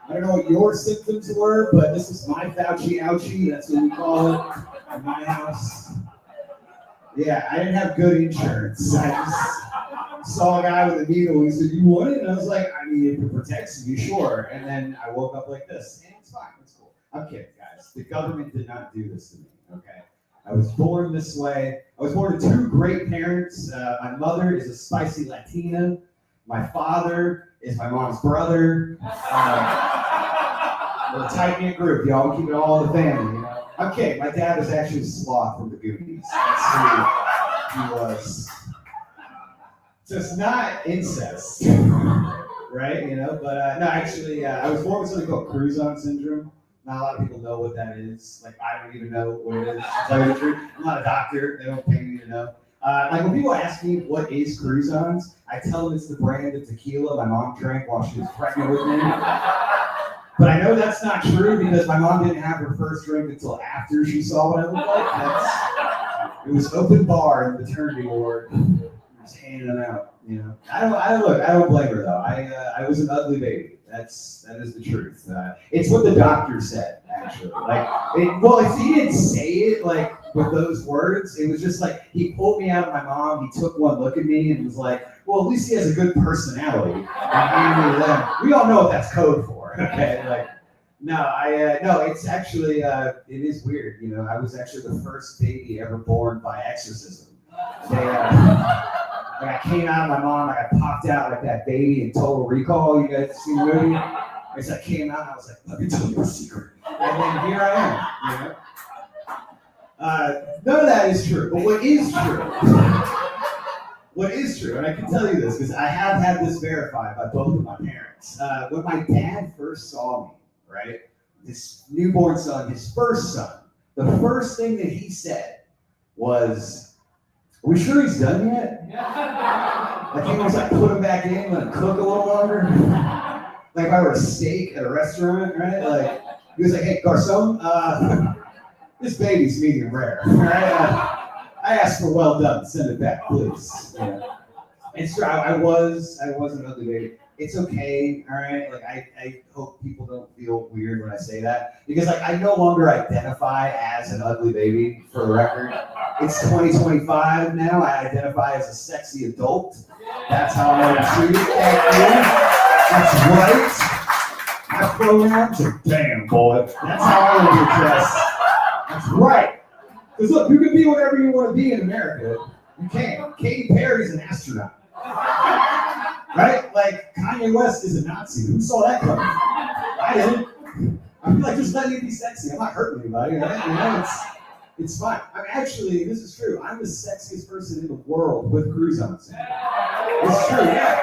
I don't know what your symptoms were, but this is my Fauci ouchie. That's what we call it in my house. Yeah, I didn't have good insurance. I just saw a guy with a needle. He said, "You want it?" And I was like, "I mean, if it protects me, sure." And then I woke up like this, and it's fine. It's cool. I'm kidding, guys. The government did not do this to me. Okay. I was born this way. I was born to two great parents. My mother is a spicy Latina. My father is my mom's brother. We're a tight-knit group, y'all. We keep it all in the family, you know. I'm kidding. My dad was actually Sloth from the Goonies. That's who he was. So it's not incest, right? You know, but no, actually, I was born with something called Cruzon syndrome. Not a lot of people know what that is. Like, I don't even know what it is. To tell you the truth, I'm not a doctor. They don't pay me to know. Like, when people ask me what is Cruzon's, I tell them it's the brand of tequila my mom drank while she was pregnant with me. But I know that's not true because my mom didn't have her first drink until after she saw what I looked like. It was open bar in the maternity ward. Just handing them out, you know. I don't blame her though. I was an ugly baby. That is the truth. It's what the doctor said, actually. Like, if he didn't say it like with those words, it was just like he pulled me out of my mom. He took one look at me and was like, "Well, at least he has a good personality." And handed me them. We all know what that's code for. Okay, like, no, it's actually it is weird. You know, I was actually the first baby ever born by exorcism. Like, I came out of my mom, like I popped out like that baby in Total Recall. You guys seen the movie? I came out and I was like, "Let me tell you a secret." And then here I am, you know? None of that is true, but what is true, and I can tell you this because I have had this verified by both of my parents. When my dad first saw me, right, this newborn son, his first son, the first thing that he said was, "Are we sure he's done yet?" Like, he was like, put him back in, let him cook a little longer. Like if I were a steak at a restaurant, right? Like, he was like, "Hey, garçon, this baby's medium rare, all right? I asked for well done, send it back, please." Yeah. It's true, I was an ugly baby. It's okay, all right? Like, I hope people don't feel weird when I say that. Because, like, I no longer identify as an ugly baby, for the record. It's 2025 now. I identify as a sexy adult. That's how I want to treat it. That's right. My pronouns are damn, boy. That's how I want to be addressed. That's right. Because, look, you can be whatever you want to be in America. You can. Katy Perry's an astronaut. Right? Like, Kanye West is a Nazi. Who saw that coming? I didn't. I feel like just letting it be sexy. I'm not hurting anybody, right? You know, it's fine. I mean, actually, this is true. I'm the sexiest person in the world with Cruzon. It's true, yeah.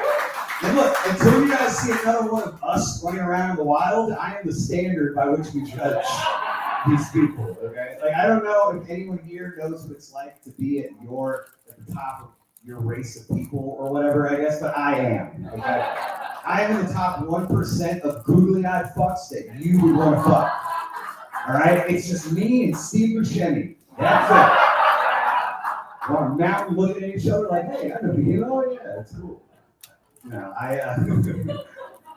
And look, until you guys see another one of us running around in the wild, I am the standard by which we judge these people, okay? Like, I don't know if anyone here knows what it's like to be at the top of your race of people or whatever, I guess, but I am, okay? I am in the top 1% of googly-eyed fucks that you would want to fuck, all right? It's just me and Steve Buscemi. That's it. We're on a mountain looking at each other like, "Hey, I know you." "Oh, yeah, it's cool." No,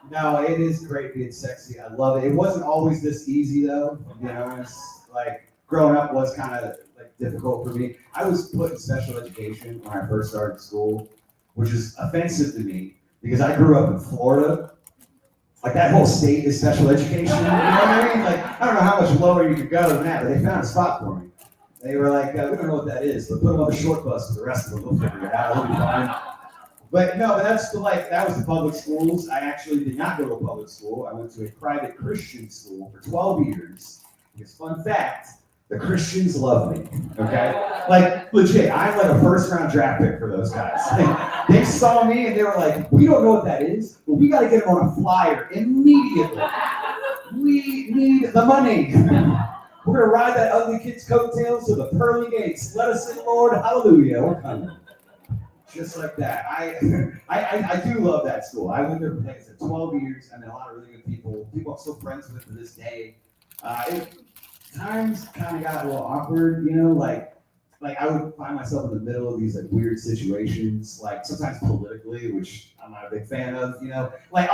no, it is great being sexy. I love it. It wasn't always this easy, though, to be honest. Like, growing up was kind of like difficult for me. I was put in special education when I first started school, which is offensive to me because I grew up in Florida. Like that whole state is special education, you know what I mean? Like, I don't know how much lower you could go than that, but they found a spot for me. They were like, we don't know what that is, but put them on the short bus with the rest of them, we'll figure it out, it'll be fine. But no, but that was the public schools. I actually did not go to a public school. I went to a private Christian school for 12 years. Because fun fact, the Christians love me, okay? Like, legit, I'm like a first-round draft pick for those guys. They saw me and they were like, we don't know what that is, but we gotta get them on a flyer immediately. We need the money. We're gonna ride that ugly kid's coattails to the pearly gates. Let us in, Lord, hallelujah, we're coming. Just like that. I do love that school. I went there for, like I said, 12 years. I met a lot of really good people. People I'm still friends with to this day. Times kind of got a little awkward, you know, like I would find myself in the middle of these like weird situations, like sometimes politically, which I'm not a big fan of, you know. Like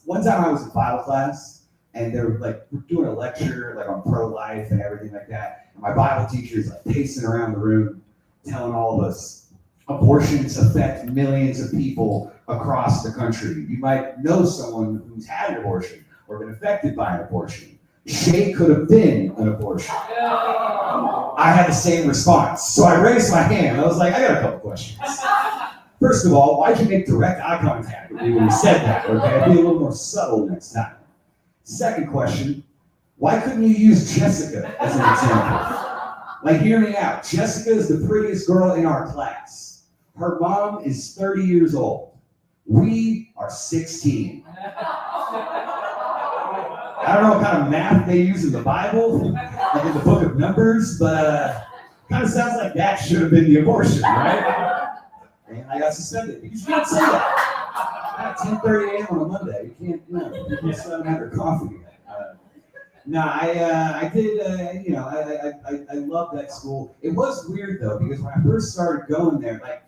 one time I was in Bible class and they were like doing a lecture like on pro-life and everything like that. And my Bible teacher is like pacing around the room telling all of us abortions affect millions of people across the country. You might know someone who's had an abortion or been affected by an abortion. Shay could have been an abortion. I had the same response. So I raised my hand. I was like, I got a couple questions. First of all, why'd you make direct eye contact with me when you said that? Okay, be a little more subtle next time. Second question, why couldn't you use Jessica as an example? Like, hear me out. Jessica is the prettiest girl in our class. Her mom is 30 years old. We are 16. I don't know what kind of math they use in the Bible, like in the book of Numbers, but kind of sounds like that should have been the abortion, right? And I got suspended because you can't say that. At 10:30 a.m. on a Monday, you can't, you can't sit down and have your coffee. I did, I loved that school. It was weird though, because when I first started going there, like,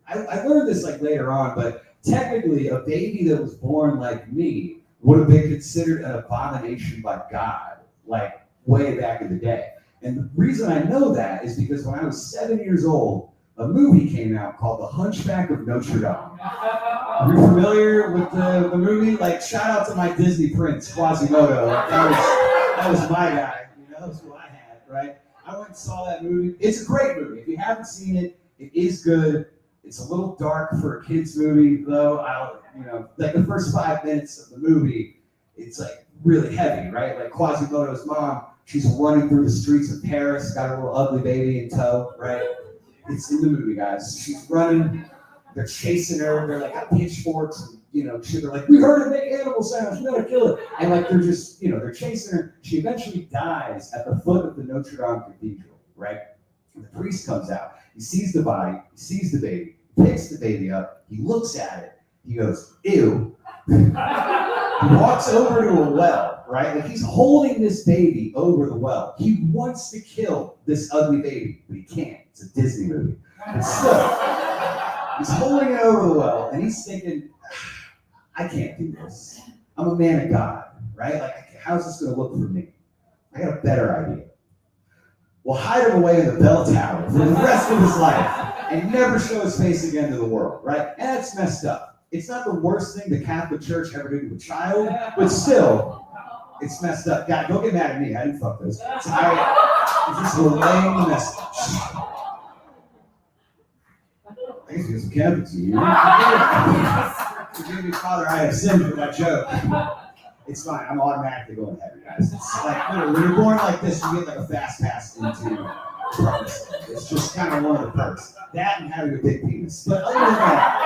I learned this like later on, but technically a baby that was born like me would have been considered an abomination by God, like way back in the day. And the reason I know that is because when I was 7 years old, a movie came out called The Hunchback of Notre Dame. Are you familiar with the movie? Like, shout out to my Disney prince, Quasimodo. That was my guy. You know, that was who I had, right? I went and saw that movie. It's a great movie. If you haven't seen it, it is good. It's a little dark for a kid's movie, though. Like the first 5 minutes of the movie, it's like really heavy, right? Like Quasimodo's mom, she's running through the streets of Paris, got her little ugly baby in tow, right? It's in the movie, guys. She's running, they're chasing her, they're like got pitchforks, and, they're like, we heard it make animal sounds, we gotta kill it. And like they're just, they're chasing her. She eventually dies at the foot of the Notre Dame Cathedral, right? And the priest comes out, he sees the body, he sees the baby, picks the baby up, he looks at it, he goes, ew. He walks over to a well, right? Like he's holding this baby over the well. He wants to kill this ugly baby, but he can't. It's a Disney movie. But still, he's holding it over the well, and he's thinking, I can't do this. I'm a man of God, right? Like, how's this going to look for me? I got a better idea. We'll hide him away in the bell tower for the rest of his life and never show his face again to the world, right? And that's messed up. It's not the worst thing the Catholic Church ever did to a child, but still, it's messed up. God, don't get mad at me. I didn't fuck those kids. I'm just relaying the message. I guess there's some Catholics in here. Forgive me, Father, I have sinned for that joke. It's fine. I'm automatically going to heaven, guys. It's like, when you're born like this, you get like a fast pass into promise. It's just kind of one of the perks. That and having a big penis. But other than that,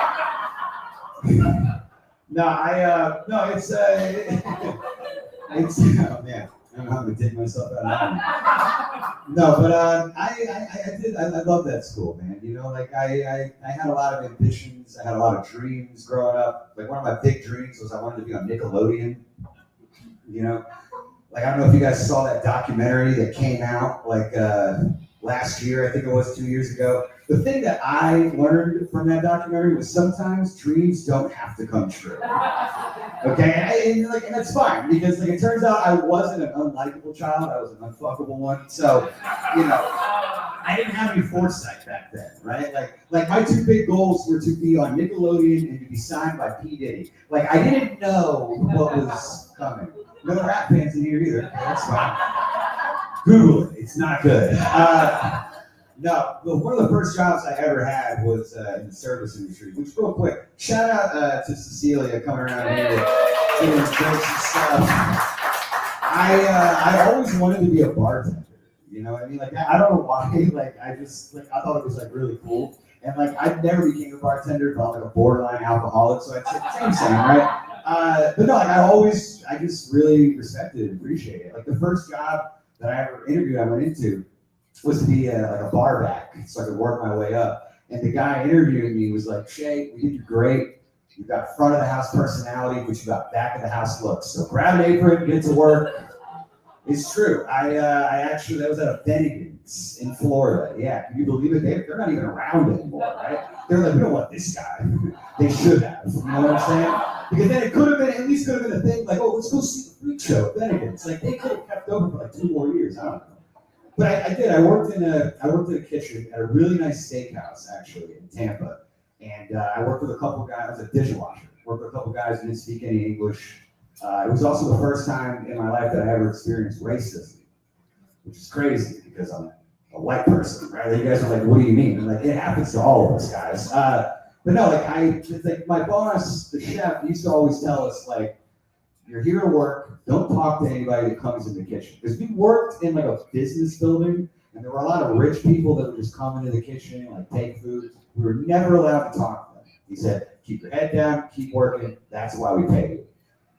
it's oh man, I don't know how to take myself out of that. No, but I love that school, man. I had a lot of ambitions, I had a lot of dreams growing up. Like one of my big dreams was I wanted to be on Nickelodeon. Like I don't know if you guys saw that documentary that came out like last year, I think it was 2 years ago. The thing that I learned from that documentary was sometimes dreams don't have to come true. Okay, and that's fine because like it turns out I wasn't an unlikable child. I was an unfuckable one. So, I didn't have any foresight back then, right? Like my two big goals were to be on Nickelodeon and to be signed by P Diddy. Like I didn't know what was coming. No rap fans in here either. That's fine. Google it. It's not good. No, but one of the first jobs I ever had was in the service industry, which real quick, shout out to Cecilia coming around here doing jokes and stuff. I always wanted to be a bartender, you know what I mean? Like, I don't know why, like, I thought it was, like, really cool. And, like, I never became a bartender, but I'm, like, a borderline alcoholic, so it's same, right? But no, like, I just really respected and appreciated it. Like, the first job that I ever interviewed I went into was to be like a bar back, so I could work my way up. And the guy interviewing me was like, Shay, we did you great. You've got front of the house personality, but you got back of the house looks. So grab an apron, get to work. It's true. I actually, that was at a Bennigan's in Florida. Yeah, can you believe it? They're not even around anymore, right? They're like, we don't want this guy. They should have. You know what I'm saying? Because then it could have been, at least could have been a thing like, oh, let's go see the freak show at Bennigan's. Like they could have kept over for like 2 more years. I don't know. But I did. I worked in a kitchen at a really nice steakhouse actually in Tampa, and I worked with a couple guys. I was a dishwasher. Worked with a couple guys who didn't speak any English. It was also the first time in my life that I ever experienced racism, which is crazy because I'm a white person, right? You guys are like, "What do you mean?" And like, it happens to all of us guys. But no, it's like my boss, the chef, used to always tell us like, you're here to work. Don't talk to anybody that comes in the kitchen. Because we worked in like a business building, and there were a lot of rich people that would just come into the kitchen and like take food. We were never allowed to talk to them. He said, keep your head down, keep working. That's why we pay you.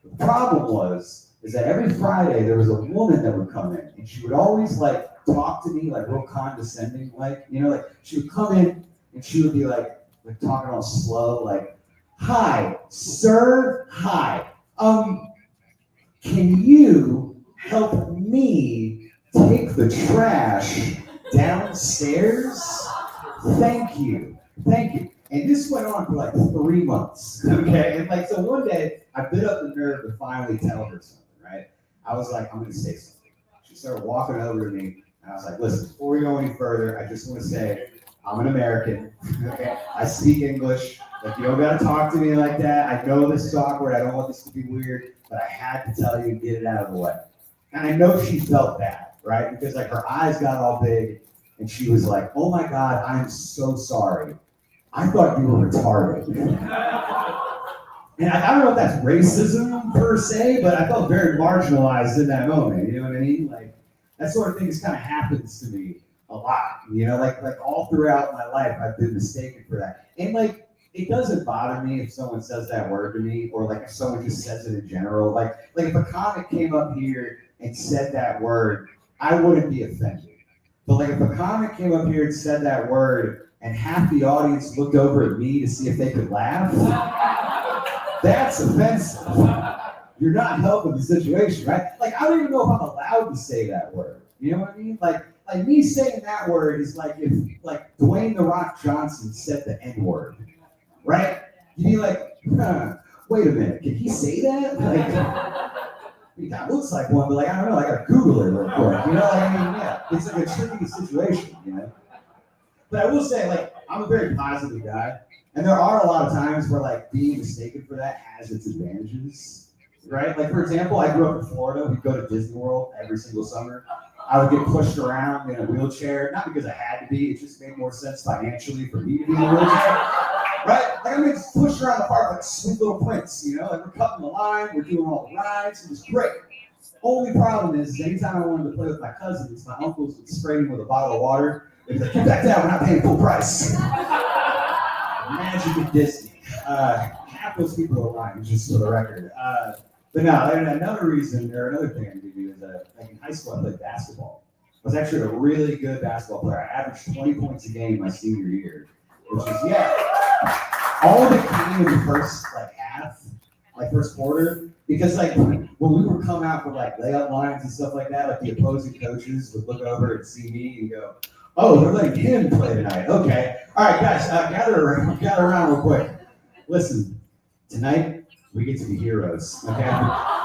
The problem is that every Friday there was a woman that would come in, and she would always like talk to me like real condescending, like like she would come in and she would be like talking all slow, like, "Hi, sir. Hi. Can you help me take the trash downstairs? Thank you. Thank you." And this went on for like 3 months. Okay. And like, so one day I bit up the nerve to finally tell her something, right? I was like, I'm going to say something. She started walking over to me, and I was like, listen, before we go any further, I just want to say, I'm an American. Okay. I speak English. Like, you don't got to talk to me like that. I know this is awkward. I don't want this to be weird, but I had to tell you, get it out of the way. And I know she felt that, right? Because like her eyes got all big and she was like, oh my God, I'm so sorry. I thought you were retarded. And I don't know if that's racism per se, but I felt very marginalized in that moment. You know what I mean? Like that sort of thing just kind of happens to me a lot. Like all throughout my life, I've been mistaken for that. And like, it doesn't bother me if someone says that word to me, or like if someone just says it in general. Like if a comic came up here and said that word, I wouldn't be offended. But like if a comic came up here and said that word and half the audience looked over at me to see if they could laugh, that's offensive. You're not helping the situation, right? Like I don't even know if I'm allowed to say that word. You know what I mean? Like me saying that word is like if like Dwayne "The Rock" Johnson said the N-word. Right? You'd be like, wait a minute, can he say that? Like, he kind of looks like one, but like, I don't know, I gotta Google it real quick. You know what I mean? Yeah, it's like a tricky situation, you know? But I will say, like, I'm a very positive guy, and there are a lot of times where like being mistaken for that has its advantages, right? Like, for example, I grew up in Florida. We'd go to Disney World every single summer. I would get pushed around in a wheelchair, not because I had to be, it just made more sense financially for me to be in a wheelchair. Right? Like I'm getting pushed around the park like Sweet Little Prince, you know? Like we're cutting the line, we're doing all the rides, it was great. Only problem is anytime I wanted to play with my cousins, my uncles would spray me with a bottle of water. They'd be like, get back down, we're not paying full price. Magic at Disney. Half those people are lying, just for the record. But no, another reason, or another thing I did do is like in high school I played basketball. I was actually a really good basketball player. I averaged 20 points a game my senior year. Which is, all of it came in the first like half, like first quarter, because like when we would come out for like layup lines and stuff like that, like the opposing coaches would look over and see me and go, oh, they're letting him play tonight. Okay. All right, guys, gather around real quick. Listen, tonight we get to be heroes, okay?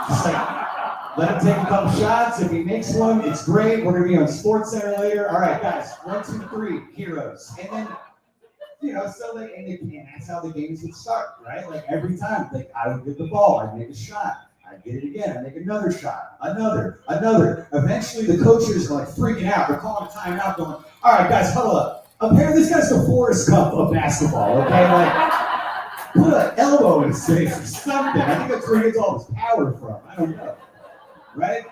Just like, let him take a couple shots. If he makes one, it's great. We're gonna be on Sports Center later. All right, guys, 1, 2, 3, heroes. And then, so like, and that's how the games would start, right? Like every time, like I would get the ball, I'd make a shot. I'd get it again, I'd make another shot, another. Eventually the coaches are like freaking out. They're calling a timeout going, all right, guys, huddle up. Apparently this guy's the Forrest Gump of basketball, okay? Like, put an elbow in his face or something. I think that's where he gets all his power from. I don't know, right?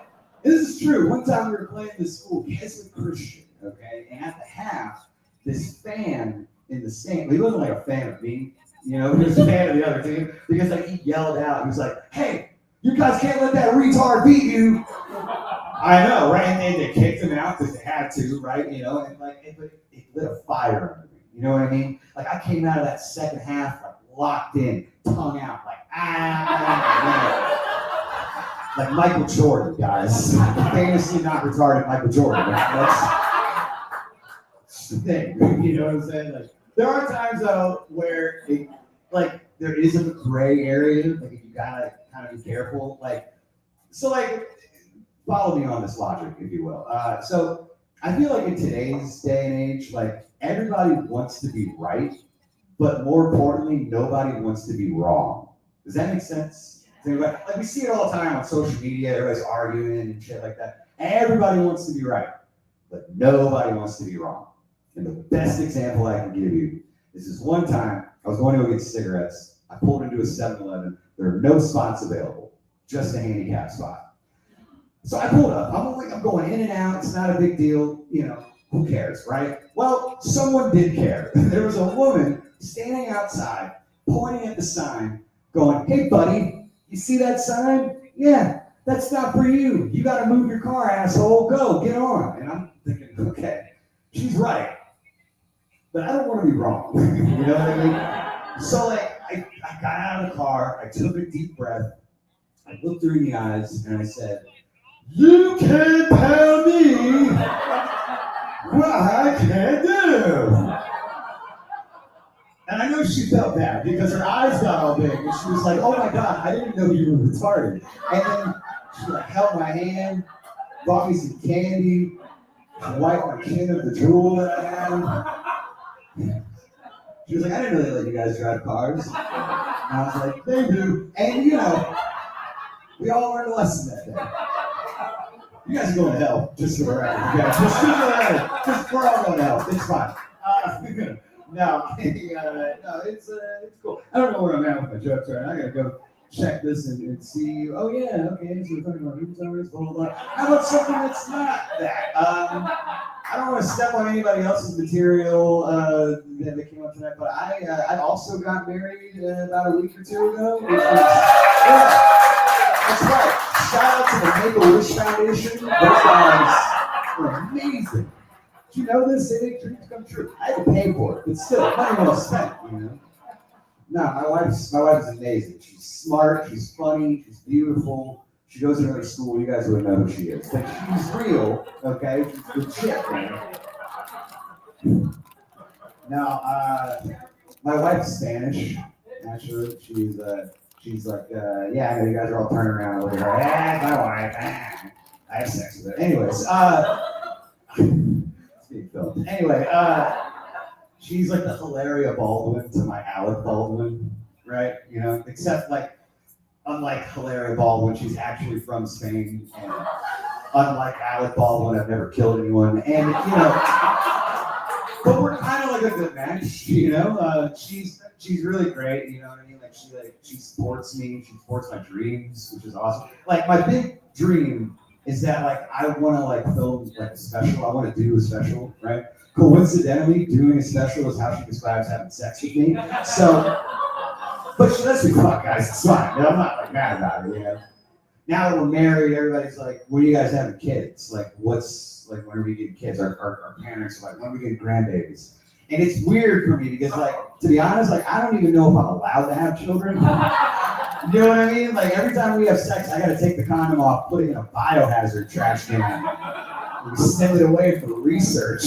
And this is true. One time we were playing this school, Catholic Christian, okay? And at the half, this fan in the stand, he wasn't like a fan of me, he was a fan of the other team, because like he yelled out, he was like, hey, you guys can't let that retard beat you. I know, right? And they kicked him out because they had to, right? And like it lit a fire under me. You know what I mean? Like I came out of that second half like locked in, tongue out, like like Michael Jordan, guys. Famously not retarded Michael Jordan. That's the thing. You know what I'm saying? Like there are times though where there is a gray area, like you gotta kind of be careful. Follow me on this logic, if you will. So I feel like in today's day and age, like everybody wants to be right, but more importantly, nobody wants to be wrong. Does that make sense? Like we see it all the time on social media, everybody's arguing and shit like that. Everybody wants to be right, but nobody wants to be wrong. And the best example I can give you is this one time I was going to go get cigarettes. I pulled into a 7-Eleven. There are no spots available, just a handicap spot. So I pulled up. I'm going in and out. It's not a big deal. Who cares, right? Well, someone did care. There was a woman standing outside, pointing at the sign, going, hey, buddy, you see that sign? Yeah, that's not for you. You got to move your car, asshole. Go, get on. And I'm thinking, okay, she's right. But I don't want to be wrong. You know what I mean? So, I got out of the car. I took a deep breath. I looked her in the eyes, and I said, you can't tell me what I can't do. And I know she felt bad because her eyes got all big, and she was like, oh my God, I didn't know you were retarded. And then she held my hand, bought me some candy, wiped my chin of the drool that I had. She was like, I didn't know they let you guys drive cars. And I was like, they do. And we all learned a lesson that day. You guys are going to hell, just for the record. Okay? Just we're all going to hell. It's fine. No, it's cool. I don't know where I'm at with my jokes right now. I gotta go check this and see. Oh yeah, okay. So we're talking about retarders, blah blah blah. How about something that's not that? I don't want to step on anybody else's material that came up tonight, but I also got married about a week or two ago. Which was, that's right. Shout out to the Make-A-Wish Foundation. Those guys were amazing. Did you know this? They make dreams come true. I had to pay for it, but still, money well spent, No, my wife's amazing. She's smart, she's funny, she's beautiful. She goes to another school. You guys wouldn't know who she is, but she's real, okay? She's legit, man. Now, my wife's Spanish. Actually, she's like, yeah, I know you guys are all turning around over here. Yeah, my wife. I have sex with her. Anyways, it's being filmed. Anyway, she's like the Hilaria Baldwin to my Alec Baldwin, right? Except unlike Hilaria Baldwin, she's actually from Spain, and unlike Alec Baldwin, I've never killed anyone, and but we're kind of like a good match, She's really great, you know what I mean? She supports me, she supports my dreams, which is awesome. My big dream is that I want to film a special. I want to do a special, right? Coincidentally, doing a special is how she describes having sex with me. So, but she lets me fuck, guys. It's fine. I'm not mad about it, Now that we're married, everybody's like, "When are you guys having kids? When are we getting kids?" Our parents are like, "When are we getting grandbabies?" And it's weird for me because, to be honest, I don't even know if I'm allowed to have children. You know what I mean? Every time we have sex, I gotta take the condom off, put it in a biohazard trash can, and send it away for research.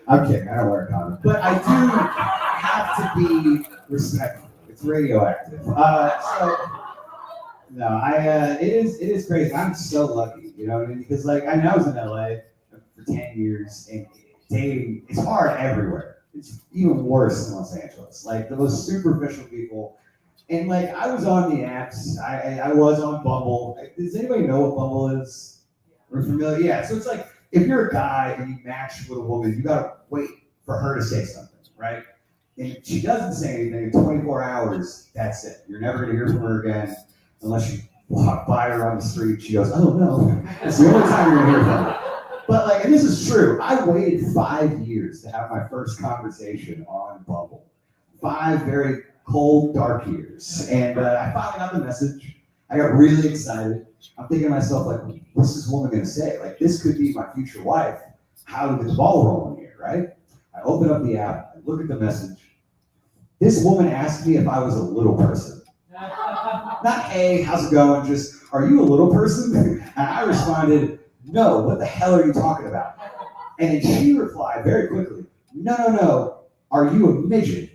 I'm kidding, I don't wear a condom. But I do have to be respectful. It's radioactive. No, it is crazy. I'm so lucky, you know what I mean? Because like I was in LA for 10 years, and dating it's hard everywhere. It's even worse in Los Angeles. Like the most superficial people. And like I was on the apps. I was on Bumble. Does anybody know what Bumble is? We're familiar? Yeah. So it's like if you're a guy and you match with a woman, you gotta wait for her to say something, right? And if she doesn't say anything in 24 hours, that's it. You're never gonna hear from her again unless you walk by her on the street. She goes, "Oh no." It's the only time you're gonna hear from her. But like, and this is true. I waited 5 years to have my first conversation on Bumble. 5 very cold, dark years. And I finally got the message. I got really excited. I'm thinking to myself, like, what's this woman gonna say? Like, this could be my future wife. How to get the ball rolling here, right? I open up the app, I look at the message. This woman asked me if I was a little person. Not, hey, how's it going? Just, are you a little person? And I responded, no, what the hell are you talking about? And then she replied very quickly, no, are you a midget?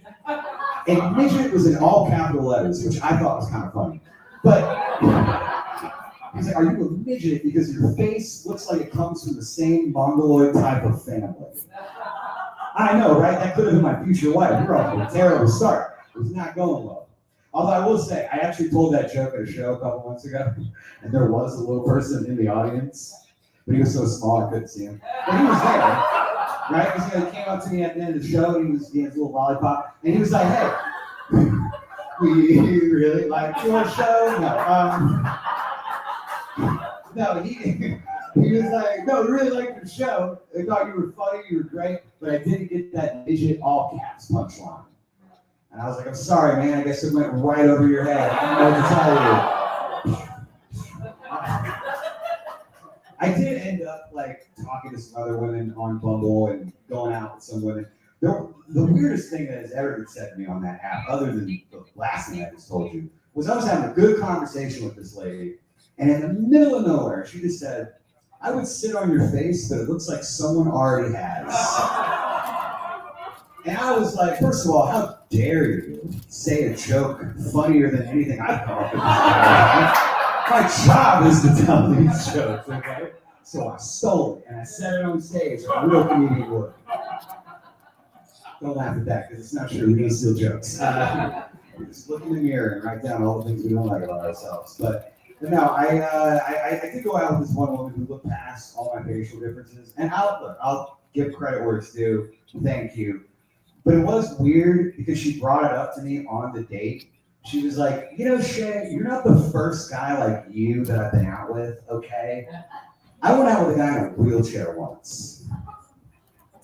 And midget was in all capital letters, which I thought was kind of funny. But he's like, are you a midget because your face looks like it comes from the same mongoloid type of family? I know, right? That could have been my future wife. You're off to a terrible start. It was not going well. Although I will say, I actually told that joke at a show a couple months ago, and there was a little person in the audience, but he was so small I couldn't see him. But he was there, right? Because he came up to me at the end of the show, and he had his little lollipop, and he was like, hey, we really like your show? No, he was like, no, we really liked your show. I thought you were funny, you were great, but I didn't get that midget all caps punchline. And I was like, I'm sorry, man. I guess it went right over your head. I don't know what to tell you. I did end up like talking to some other women on Bumble and going out with some women. The weirdest thing that has ever been said to me on that app, other than the last thing I just told you, was I was having a good conversation with this lady, and in the middle of nowhere, she just said, I would sit on your face, but it looks like someone already has. And I was like, first of all, how dare you say a joke funnier than anything I've come up with? My job is to tell these jokes, okay? So I stole it, and I said it on stage like a real comedian would. Don't laugh at that, because it's not true. We don't steal jokes. We just look in the mirror and write down all the things we don't like about ourselves. But no, I did go out with this one woman who looked past all my facial differences. And I'll give credit where it's due. Thank you. But it was weird because she brought it up to me on the date. She was like, you know, Shay, you're not the first guy like you that I've been out with, okay? I went out with a guy in a wheelchair once.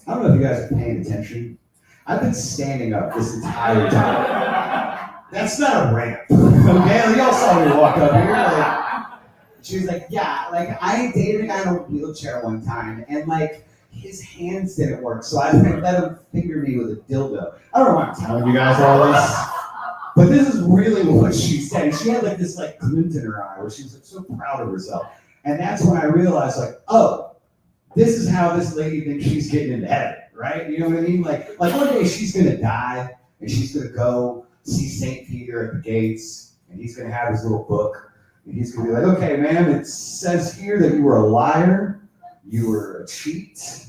I don't know if you guys are paying attention. I've been standing up this entire time. That's not a ramp, okay? Like, y'all saw me walk up here. Like, she was like, yeah, like I dated a guy in a wheelchair one time, and like, his hands didn't work, so I let him finger me with a dildo. I don't know why I'm telling you guys all this, but this is really what she said. She had like this like glint in her eye where she was like so proud of herself. And that's when I realized like, oh, this is how this lady thinks she's getting into heaven, right? You know what I mean? Like one day she's gonna die and she's gonna go see St. Peter at the gates, and he's gonna have his little book, and he's gonna be like, okay, ma'am, it says here that you were a liar, you were a cheat,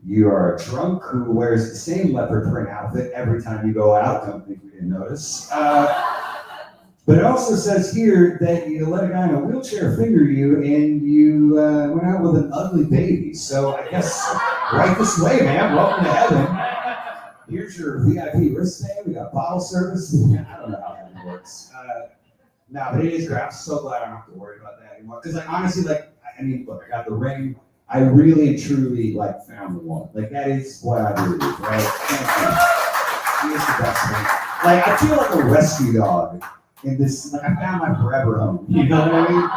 you are a drunk who wears the same leopard print outfit every time you go out. Don't think we didn't notice. But it also says here that you let a guy in a wheelchair finger you, and you went out with an ugly baby. So I guess right this way, man. Welcome to heaven. Here's your VIP wristband. We got bottle service. I don't know how that works. No, but it is great. I'm so glad I don't have to worry about that anymore. Because like honestly, like I mean, look, I got the ring. I really and truly like found the one. Like that is what I believe, right? Thank you. He is the best thing. Like I feel like a rescue dog in this. Like I found my forever home. You know what I mean?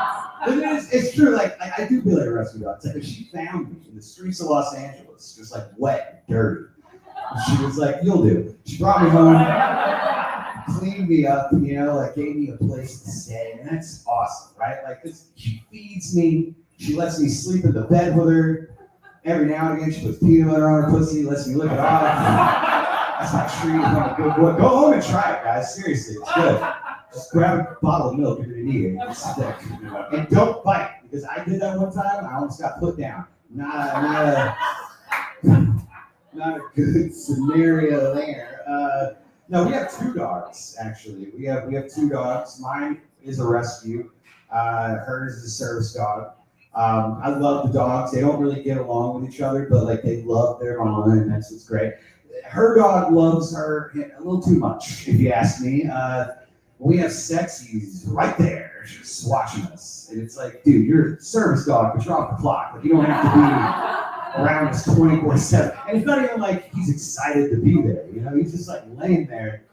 But it's true. Like I do feel like a rescue dog. It's like if she found me in the streets of Los Angeles, just like wet and dirty. And she was like, "You'll do." She brought me home, cleaned me up, you know, like gave me a place to stay, and that's awesome, right? Like 'cause she feeds me. She lets me sleep in the bed with her. Every now and again, she puts peanut butter on her pussy, lets me lick it off. That's my treat. Go home and try it, guys. Seriously, it's good. Just grab a bottle of milk if you need it. It's thick. And don't bite, because I did that one time. I almost got put down. Not a good scenario there. No, we have 2 dogs actually. We have 2 dogs. Mine is a rescue. Hers is a service dog. I love the dogs. They don't really get along with each other, but like they love their mama, and that's what's great. Her dog loves her a little too much, if you ask me. We have sexies right there, just watching us, and it's like, dude, you're a service dog, but you're off the clock. Like you don't have to be around us 24/7. And it's not even like he's excited to be there. You know, he's just like laying there,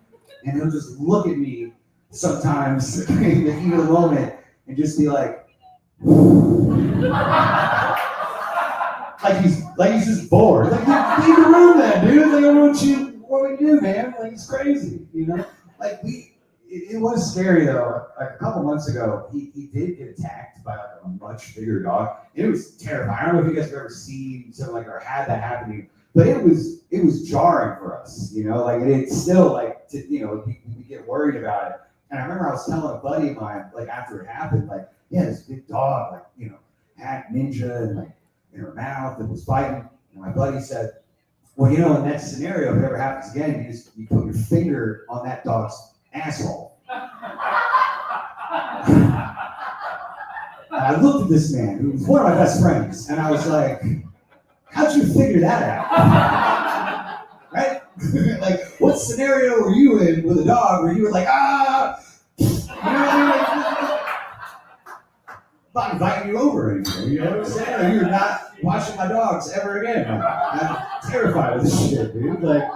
and he'll just look at me sometimes in the heat of the moment and just be like. like he's just bored. Like leave the room then, dude. Like what we do, man. Like it's crazy, you know. Like it was scary though. Like a couple months ago, he did get attacked by like a much bigger dog. It was terrifying. I don't know if you guys have ever seen something like or had that happen to you, but it was jarring for us, you know. Like it's still like we get worried about it. And I remember I was telling a buddy of mine, like after it happened, like. Yeah, this big dog, like, you know, had ninja and like in her mouth and was fighting. And my buddy said, well, you know, in that scenario, if it ever happens again, you put your finger on that dog's asshole. And I looked at this man, who was one of my best friends, and I was like, how'd you figure that out? Right? Like, what scenario were you in with a dog where you were like, ah, you know what I mean? Not inviting you over anymore, you know what I'm saying? Like, you're not watching my dogs ever again. I'm terrified of this shit, dude. Like,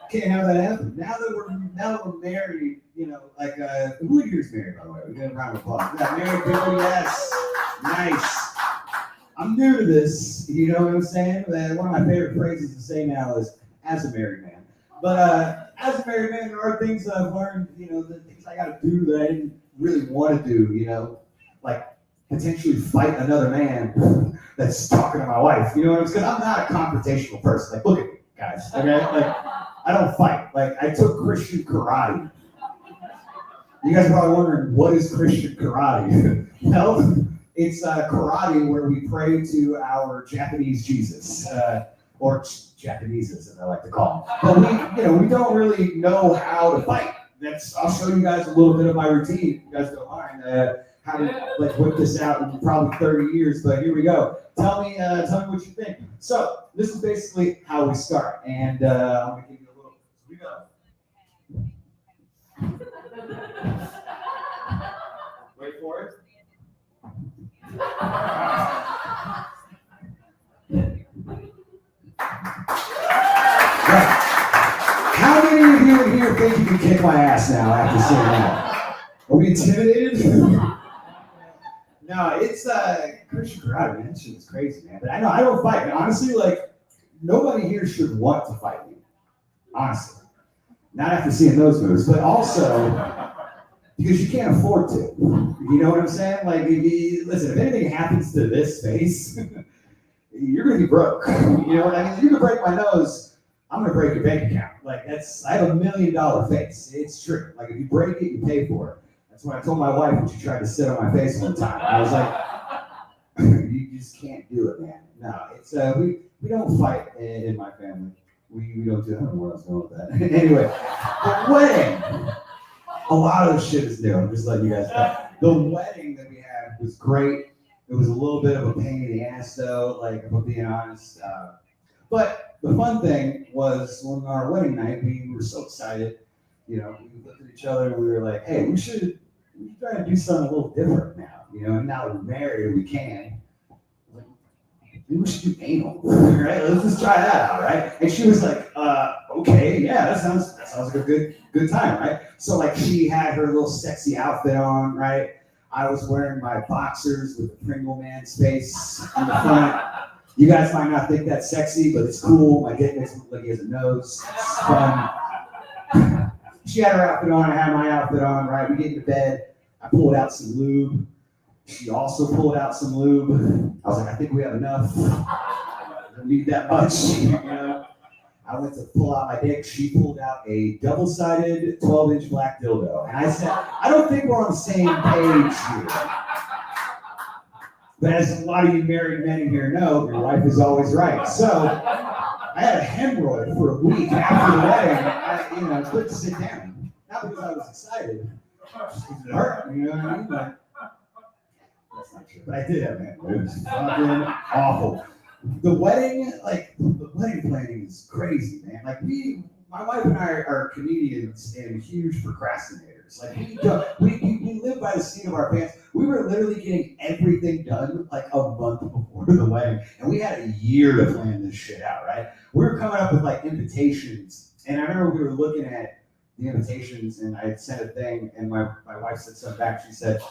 can't have that happen. Now that we're married, you know, like who here's married, by the way? We get a round of applause. Yeah, married people, yes. Nice. I'm new to this, you know what I'm saying? One of my favorite phrases to say now is as a married man. But as a married man, there are things that I've learned, you know, the things I gotta do that I didn't really want to do, you know, like potentially fight another man that's talking to my wife. You know what I'm saying? Because I'm not a confrontational person. Like, look at me, guys. Okay? Like, I don't fight. Like, I took Christian karate. You guys are probably wondering, what is Christian karate? Well, it's karate where we pray to our Japanese Jesus, or Japaneses, as I like to call them. But we don't really know how to fight. I'll show you guys a little bit of my routine, if you guys don't mind. How to like whip this out in probably 30 years, but here we go. Tell me what you think. So this is basically how we start, and I'm gonna give you a little. Here we go. Wait for it. Right. How many of you in here think you can kick my ass now after seeing that? Are we intimidated? No, it's Christian karate, man. That shit is crazy, man. But I know I don't fight. And honestly, like nobody here should want to fight me. Honestly, not after seeing those moves, but also because you can't afford to. You know what I'm saying? Like, listen, if anything happens to this face, you're gonna be broke. You know what I mean? If you can break my nose, I'm gonna break your bank account. Like I have $1 million face. It's true. Like if you break it, you pay for it. That's what I told my wife when she tried to sit on my face one time. I was like, you just can't do it, man. No, it's we don't fight in my family. We don't do. I don't know where I was going with that. Anyway, the wedding. A lot of the shit is new. I'm just letting you guys know. The wedding that we had was great. It was a little bit of a pain in the ass, though. Like if I'm being honest. But the fun thing was on our wedding night, we were so excited. You know, we looked at each other and we were like, "Hey, we should try to do something a little different now." You know, and now that we're married, we can. Like, maybe we should do anal, right? Let's just try that out, right? And she was like, "Okay, yeah, that sounds like a good time, right?" So like, she had her little sexy outfit on, right? I was wearing my boxers with the Pringle Man's face in the front. You guys might not think that's sexy, but it's cool. My dick makes him look like he has a nose. It's fun. She had her outfit on, I had my outfit on, right? We get into bed. I pulled out some lube. She also pulled out some lube. I was like, I think we have enough. I don't need that much, you know? I went to pull out my dick. She pulled out a double-sided 12-inch black dildo. And I said, I don't think we're on the same page here. But as a lot of you married men in here know, your wife is always right. So I had a hemorrhoid for a week after the wedding. I couldn't sit down. Not because I was excited. It hurt, you know what I mean? But that's not true. But I did have an hemorrhoid. It was fucking awful. The wedding planning is crazy, man. Like my wife and I are comedians and huge procrastinators. Like we live by the seat of our pants. We were literally getting everything done like a month before the wedding, and we had a year to plan this shit out, right? We were coming up with like invitations, and I remember we were looking at the invitations, and I had sent a thing, and my wife said something back. She said,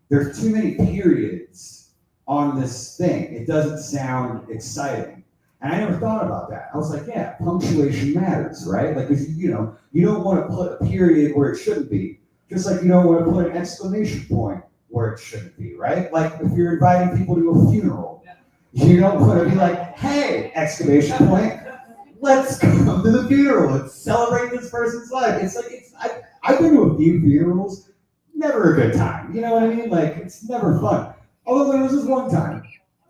"There's too many periods on this thing. It doesn't sound exciting." And I never thought about that. I was like, yeah, punctuation matters, right? Like, if you don't want to put a period where it shouldn't be. Just like you don't want to put an exclamation point where it shouldn't be, right? Like if you're inviting people to a funeral, you don't want to be like, hey, exclamation point, let's come to the funeral and celebrate this person's life. It's like, I've been to a few funerals, never a good time. You know what I mean? Like, it's never fun. Although there was this one time,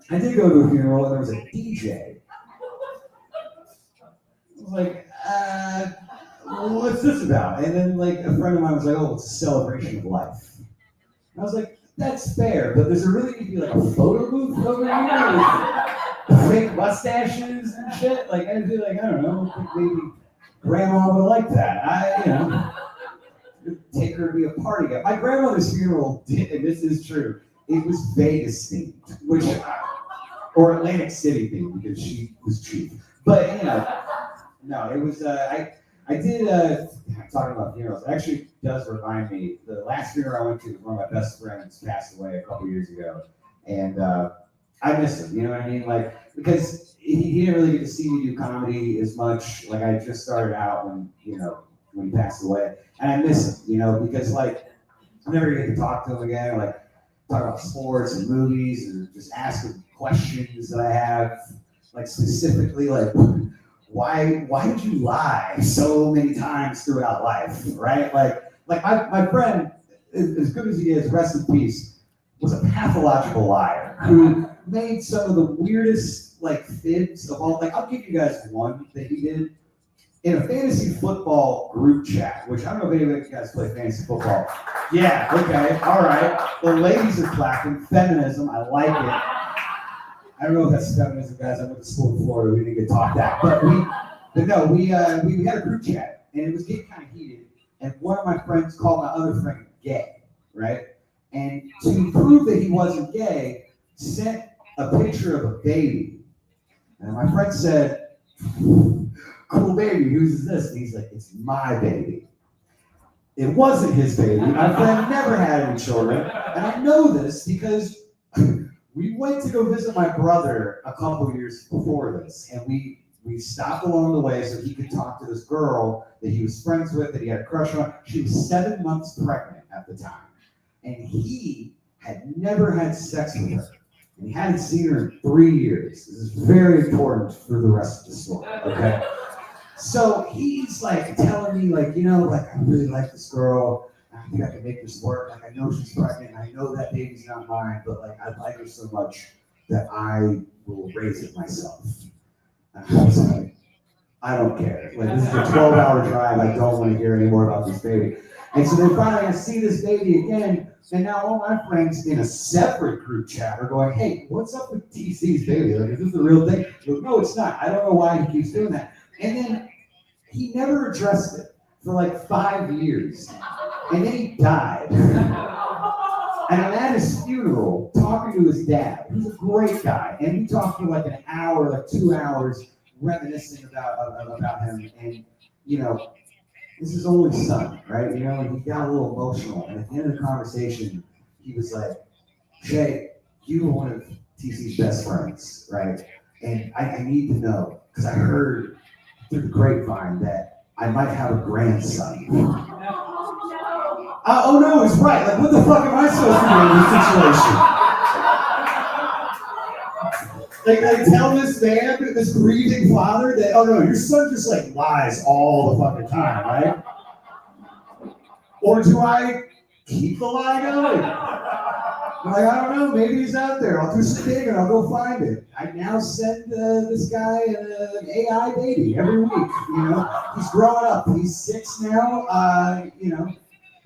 I did go to a funeral and there was a DJ. I was like, what's this about? And then like a friend of mine was like, oh, it's a celebration of life. And I was like, that's fair, but does there really need to be like a photo booth over here with fake mustaches and shit? Like I'd be like, I don't know, maybe grandma would like that. Take her to be a party guy. My grandmother's funeral did, and this is true, it was Vegas themed, or Atlantic City themed because she was cheap. But no, it was. I did. Talking about funerals, it actually does remind me. The last funeral I went to, one of my best friends passed away a couple years ago, and I miss him. You know what I mean? Like because he didn't really get to see me do comedy as much. Like I just started out when he passed away, and I miss him. Because like I'm never gonna get to talk to him again. Like talk about sports and movies, or just ask him questions that I have. Like specifically, like. Why did you lie so many times throughout life, right? Like my friend, as good as he is, rest in peace, was a pathological liar who made some of the weirdest like fibs of all. Like I'll give you guys one that he did in a fantasy football group chat, which I don't know if any of you guys play fantasy football. Yeah, okay, all right. The ladies are clapping, feminism, I like it. I don't know if that's feminism, guys. I went to school in Florida. We didn't get taught that, but we had a group chat, and it was getting kind of heated. And one of my friends called my other friend gay, right? And to prove that he wasn't gay, sent a picture of a baby. And my friend said, "Cool baby, whose is this?" And he's like, "It's my baby." It wasn't his baby. My friend never had any children, and I know this because. We went to go visit my brother a couple years before this, and we stopped along the way so he could talk to this girl that he was friends with, that he had a crush on. She was 7 months pregnant at the time, and he had never had sex with her, and he hadn't seen her in 3 years. This is very important for the rest of the story, okay? So he's like telling me, like, I really like this girl. I think I can make this work. Like I know she's pregnant. I know that baby's not mine, but like I like her so much that I will raise it myself. And I was like, I don't care. Like this is a 12-hour drive. I don't want to hear any more about this baby. And so then finally I see this baby again, and now all my friends in a separate group chat are going, "Hey, what's up with TC's baby? Like, is this the real thing?" He goes, "No, it's not. I don't know why he keeps doing that." And then he never addressed it for like 5 years. And then he died. And I'm at his funeral talking to his dad. He's a great guy. And we talked for like an hour, like 2 hours, reminiscing about him. And, this is his only son, right? And he got a little emotional. And at the end of the conversation, he was like, "Jay, you were one of TC's best friends, right? And I need to know, because I heard through the grapevine that I might have a grandson." Oh no, he's right. Like, what the fuck am I supposed to do in this situation? Like tell this man, this grieving father, that oh no, your son just like lies all the fucking time, right? Or do I keep the lie going? I'm like, I don't know, maybe he's out there. I'll do some digging, I'll go find it. I now send this guy an AI baby every week. You know, he's growing up. He's 6 now. You know,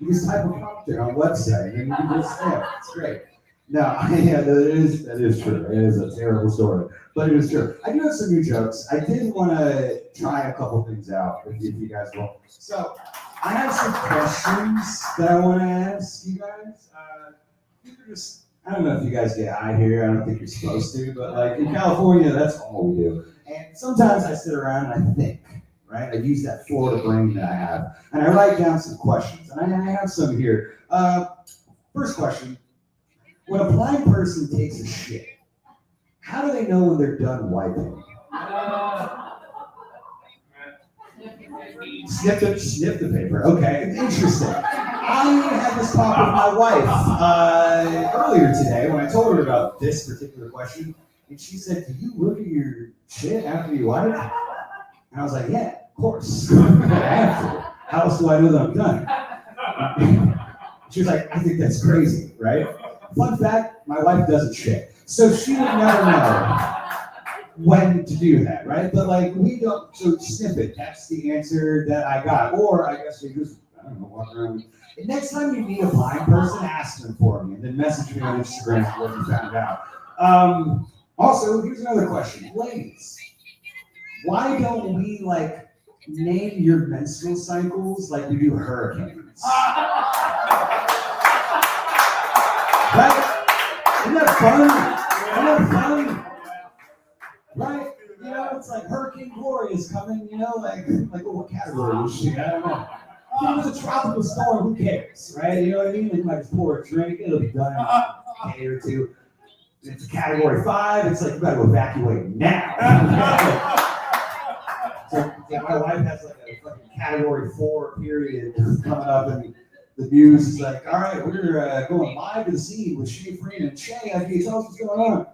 you just type a prompt there on a website, and you can just it's great. No, yeah, that is true. It is a terrible story, but it is true. I do have some new jokes. I did want to try a couple things out if you guys will. So I have some questions that I want to ask you guys. These are just, I don't know if you guys get high here. I don't think you're supposed to, but like in California, that's all we do. And sometimes I sit around and I think, right? I use that Florida brain that I have, and I write down some questions, and I have some here. First question. When a blind person takes a shit, how do they know when they're done wiping? Sniff the paper. Okay, interesting. I had this talk with my wife earlier today when I told her about this particular question, and she said, "Do you look at your shit after you wipe?" And I was like, "Yeah, of course. I have to. How else do I know that I'm done?" She was like, "I think that's crazy, right?" Fun fact, my wife doesn't shit. So she would never know when to do that, right? But like, we don't, so sniff it. That's the answer that I got. Or I guess they just, I don't know, walk around. And next time you meet a blind person, ask them for me and then message me on Instagram what you found out. Also, here's another question. Ladies, why don't we like name your menstrual cycles like we do hurricanes? Right? Isn't that fun? Isn't that fun? Right? You know, it's like Hurricane Glory is coming, you know, like what category is she? I don't know. If it was a tropical storm, who cares? Right? You know what I mean? Like, you might just pour a drink, it'll be done in a day or two. It's a category 5, it's like you gotta evacuate now. So yeah, my wife has like a fucking category 4 period coming up, and the news is like, all right, we're going live to the scene with Shay Freeman and Shay. Can you tell us what's going on?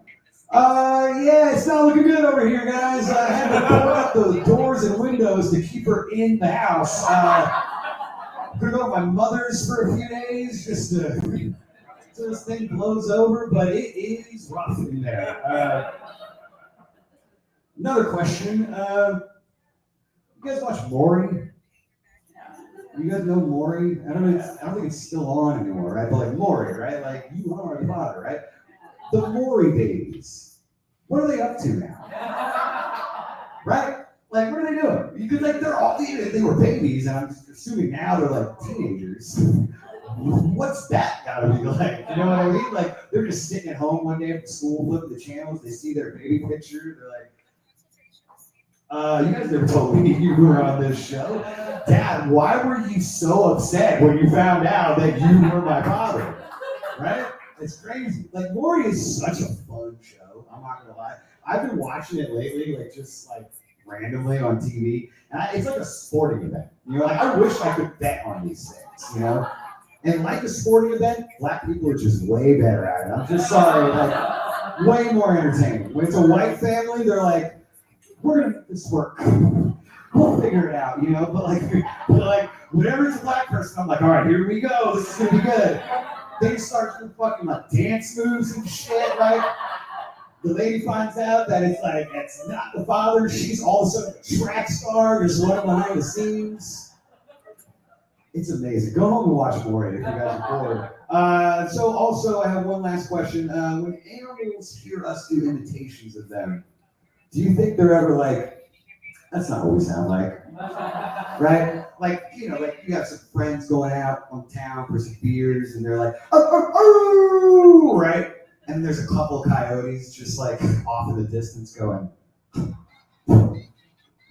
Yeah, it's not looking good over here, guys. I had to pull up the doors and windows to keep her in the house. Gonna go to my mother's for a few days just to so this thing blows over, but it is rough in there. Another question. You guys watch Maury? You guys know Maury? I don't think it's still on anymore, right? But like Maury, right? Like you are the father, right? The Maury babies. What are they up to now? Right? Like, what are they doing? Because like they were babies, and I'm assuming now they're like teenagers. What's that gotta be like? You know what I mean? Like they're just sitting at home one day after school, flipping the channels, they see their baby picture, they're like, you guys never told me you were on this show. Dad, why were you so upset when you found out that you were my father? Right? It's crazy. Like, Maury is such a fun show. I'm not gonna lie. I've been watching it lately, like just like randomly on TV. And it's like a sporting event. You know, like I wish I could bet on these things, you know? And like a sporting event, black people are just way better at it. I'm just sorry, like way more entertaining. When it's a white family, they're like, we're gonna make this work. We'll figure it out, you know. But like, whenever it's a black person, I'm like, all right, here we go. This is gonna be good. They start doing fucking like dance moves and shit. Right? The lady finds out that it's like it's not the father. She's all of a sudden a track star, just running behind the scenes. It's amazing. Go home and watch Maury if you guys are bored. So also, I have one last question. When animals hear us do imitations of them, do you think they're ever like, that's not what we sound like, right? Like, you know, like you have some friends going out on town for some beers and they're like, oh, oh, oh, right? And there's a couple of coyotes just like off in the distance going,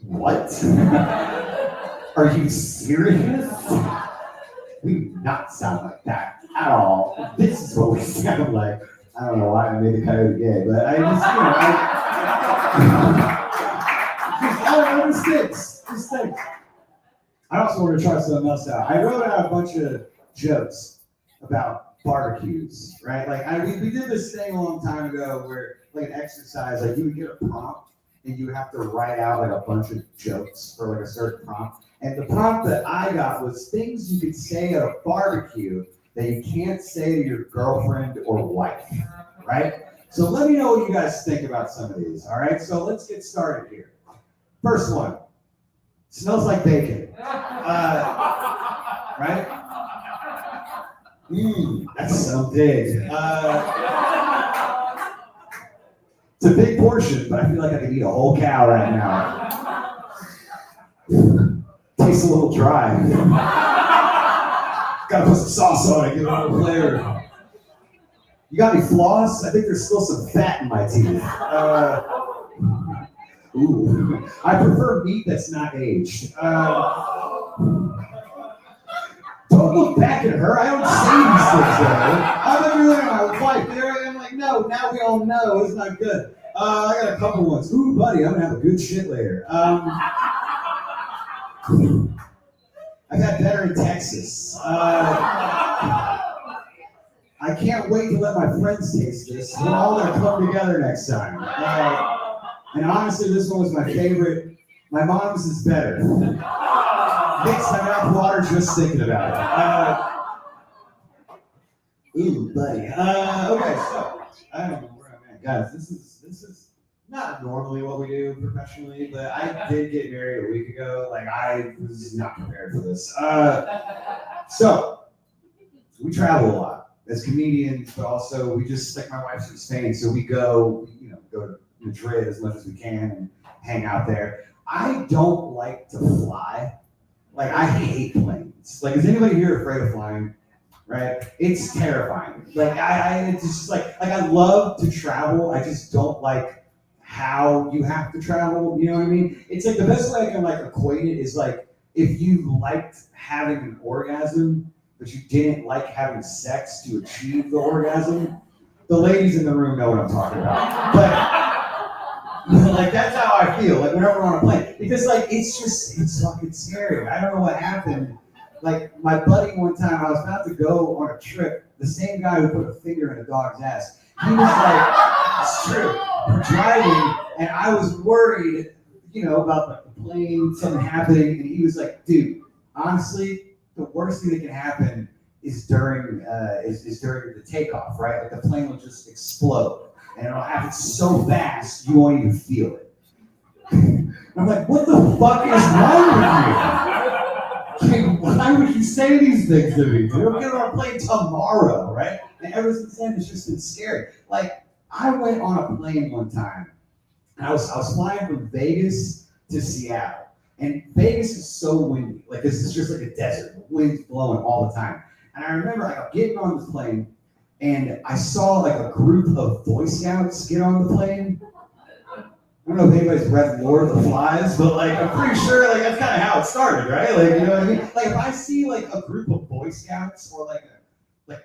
what? Are you serious? We do not sound like that at all. This is what we sound like. I don't know why I made a coyote gay, but I just, you know, Just sticks. I also want to try something else out. I wrote out a bunch of jokes about barbecues, right? Like we did this thing a long time ago where like an exercise, like you would get a prompt and you would have to write out like a bunch of jokes for like a certain prompt. And the prompt that I got was things you could say at a barbecue that you can't say to your girlfriend or wife, right? So let me know what you guys think about some of these, all right? So let's get started here. First one, smells like bacon. Right? That's so big. It's a big portion, but I feel like I could eat a whole cow right now. Tastes a little dry. Gotta put some sauce on it, give it a little flavor. You got any floss? I think there's still some fat in my teeth. I prefer meat that's not aged. Don't look back at her. I don't say these things to her. I'm looking at my wife. There I am like, no, now we all know it's not good. I got a couple ones. Ooh, buddy, I'm gonna have a good shit later. I got better in Texas. I can't wait to let my friends taste this. We're all gonna come together next time. And honestly, this one was my favorite. My mom's is better. Makes my mouth water just thinking about it. Ooh, buddy. Okay, so I don't know where I'm at, guys. This is not normally what we do professionally, but I did get married a week ago. Like I was not prepared for this. So we travel a lot as comedians, but also we just like my wife's from Spain, so we go to Madrid as much as we can and hang out there. I don't like to fly. Like, I hate planes. Like, is anybody here afraid of flying? Right? It's terrifying. Like, it's just like I love to travel. I just don't like how you have to travel. You know what I mean? It's like the best way I can like equate it is like if you liked having an orgasm, but you didn't like having sex to achieve the orgasm. The ladies in the room know what I'm talking about. But like that's how I feel, like whenever we're on a plane. Because like it's fucking scary. I don't know what happened. Like my buddy one time, I was about to go on a trip, the same guy who put a finger in a dog's ass. He was like, it's true, we're driving, and I was worried, about the plane, something happening, and he was like, dude, honestly, the worst thing that can happen is during the takeoff, right? Like the plane will just explode. And it'll happen so fast, you won't even feel it. I'm like, what the fuck is wrong with you? Like, why would you say these things to me? We'll get on a plane tomorrow, right? And ever since then, it's just been scary. Like, I went on a plane one time, and I was flying from Vegas to Seattle. And Vegas is so windy. Like, this is just like a desert. The wind's blowing all the time. And I remember, like, I'm getting on this plane, and I saw like a group of Boy Scouts get on the plane. I don't know if anybody's read Lord of the Flies, but like I'm pretty sure like that's kind of how it started, right? Like you know what I mean? Like if I see like a group of Boy Scouts or like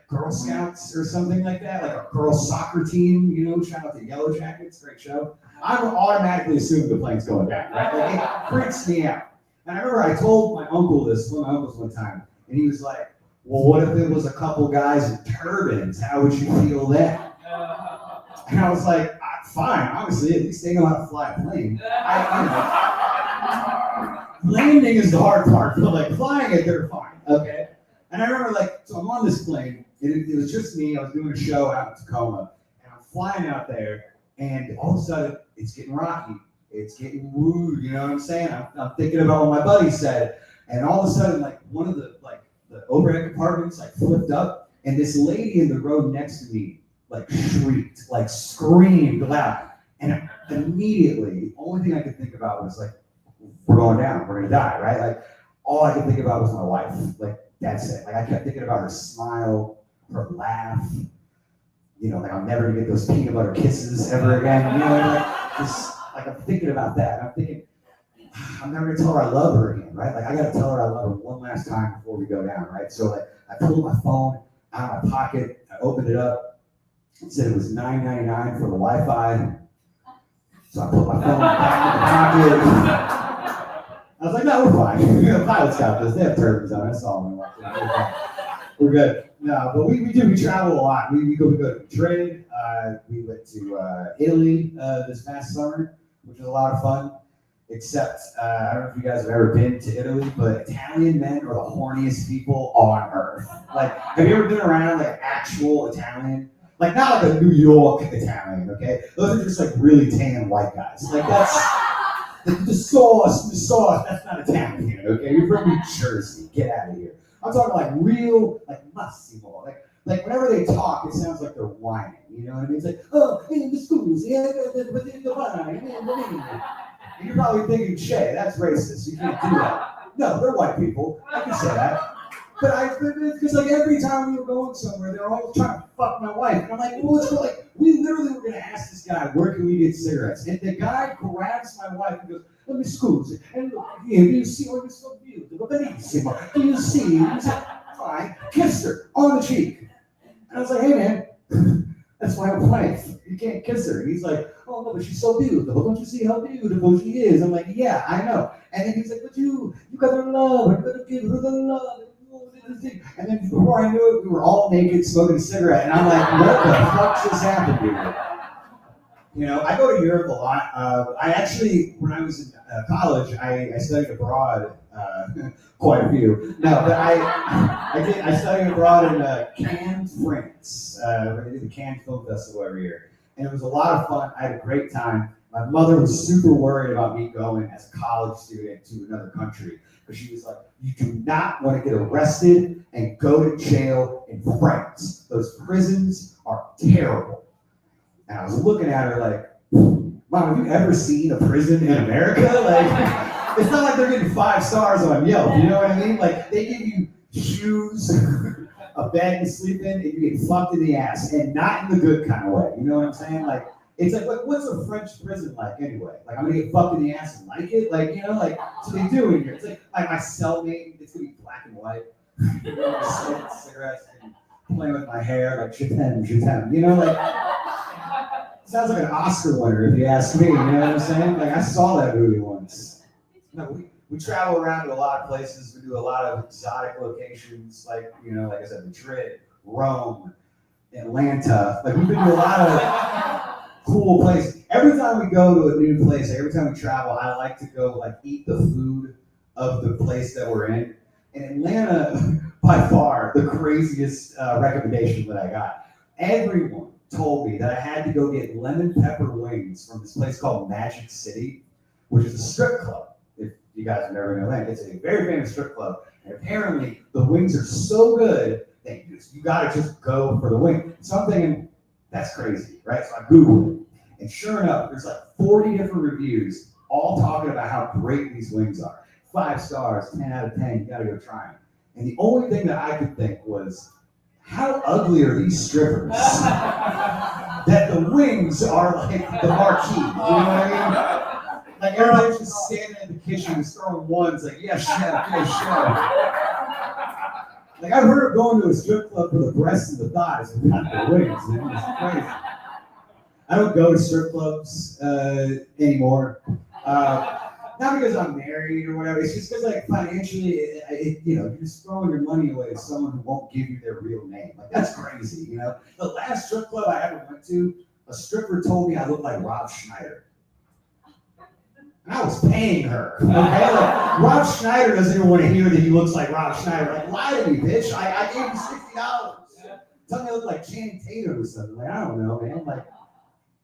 Girl Scouts or something like that, like a girls soccer team, shout out to Yellow Jackets, great show. I'm automatically assuming the plane's going down, right? Like it freaks me out. And I remember I told my uncle this, one of my uncles one time, and he was like, well, what if it was a couple guys in turbans? How would you feel then? And I was like, fine, obviously, at least they know how to fly a plane. Landing is the hard part, but like flying it, they're fine, okay? And I remember so I'm on this plane, and it was just me, I was doing a show out in Tacoma, and I'm flying out there, and all of a sudden, it's getting rocky, it's getting woo, you know what I'm saying? I'm thinking about what my buddy said, and all of a sudden, one of the overhead compartments flipped up, and this lady in the row next to me shrieked, screamed loud, and immediately the only thing I could think about was we're going down, we're gonna die, right? All I could think about was my wife. That's it. I kept thinking about her smile, her laugh. I'm never gonna get those peanut butter kisses ever again. I'm thinking about that. I'm thinking, I'm never gonna tell her I love her again, right? I gotta tell her I love her one last time before we go down, right? So I pulled my phone out of my pocket, I opened it up, it said it was $9.99 for the Wi-Fi. So I put my phone back in the pocket. I was like, no, we're fine. The pilots got this. They have turbans on. That's all we want. We're good. No, but we travel a lot. We go to Madrid. We went to Italy this past summer, which was a lot of fun. Except, I don't know if you guys have ever been to Italy, but Italian men are the horniest people on earth. Like, have you ever been around like actual Italian? Like, not like a New York Italian, okay? Those are just like really tan white guys. Like, that's the sauce, that's not Italian, okay? You're from New Jersey. Get out of here. I'm talking like real, like Massimo. Like whenever they talk, it sounds like they're whining. You know what I mean? It's like, oh, in the schools, yeah, and you're probably thinking, Shay, that's racist. You can't do that. No, they're white people. I can say that. But because like every time we were going somewhere, they're always trying to fuck my wife. And I'm like, well, let's go. Like, we literally were going to ask this guy, where can we get cigarettes? And the guy grabs my wife and goes, let me scusi. And look here, do you see what is so beautiful? Benissimo. Do you see? Fine. Kissed her on the cheek. And I was like, hey, man, that's my wife. You can't kiss her. And he's like, oh, no, but she's so beautiful. Don't you see how beautiful she is? I'm like, yeah, I know. And then he's like, but you gotta love her. You gotta give her the love. And then before I knew it, we were all naked smoking a cigarette. And I'm like, what the fuck just happened here? You know, I go to Europe a lot. I actually, when I was in college, I studied abroad. Quite a few. No, but I studied abroad in Cannes, France. I did the Cannes Film Festival every year. And it was a lot of fun. I had a great time. My mother was super worried about me going as a college student to another country. Because she was like, you do not want to get arrested and go to jail in France. Those prisons are terrible. And I was looking at her like, Mom, have you ever seen a prison in America? Like, it's not like they're getting 5 stars on Yelp, you know what I mean? Like, they give you shoes, a bed to sleep in, and you get fucked in the ass, and not in the good kind of way, you know what I'm saying? Like, it's like, what's a French prison like anyway? Like, I'm gonna get fucked in the ass and like it? Like, you know, like, that's what they do in here. It's like my cellmate, it's gonna be black and white. You know, just smoking cigarettes and playing with my hair, like, je t'aime, you know, like, sounds like an Oscar winner if you ask me, you know what I'm saying? Like, I saw that movie once. No, we travel around to a lot of places. We do a lot of exotic locations, like, you know, like I said, Madrid, Rome, Atlanta. Like, we've been to a lot of cool places. Every time we go to a new place, every time we travel, I like to go, like, eat the food of the place that we're in. And Atlanta, by far, the craziest recommendation that I got. Everyone told me that I had to go get lemon pepper wings from this place called Magic City, which is a strip club. If you guys have never known that, it's a very famous strip club. And apparently, the wings are so good that you gotta just go for the wing. So I'm thinking, that's crazy, right? So I Googled it. And sure enough, there's like 40 different reviews, all talking about how great these wings are. 5 stars, 10 out of 10, you gotta go try them. And the only thing that I could think was, how ugly are these strippers? That the wings are like the marquee, you know what I mean? Like everybody's just standing in the kitchen throwing ones, like, yes, chef, yes, chef. Like, I've heard of going to a strip club for the breasts and the thighs, but not the wings, man. It's crazy. I don't go to strip clubs anymore. Not because I'm married or whatever. It's just because, like, financially, you know, you're just throwing your money away to someone who won't give you their real name. Like, that's crazy, you know? The last strip club I ever went to, a stripper told me I looked like Rob Schneider. And I was paying her, okay? Like, Rob Schneider doesn't even want to hear that he looks like Rob Schneider. Like, lie to me, bitch. I gave him $60. Tell me I look like Channing Tatum or something. Like, I don't know, man. Like,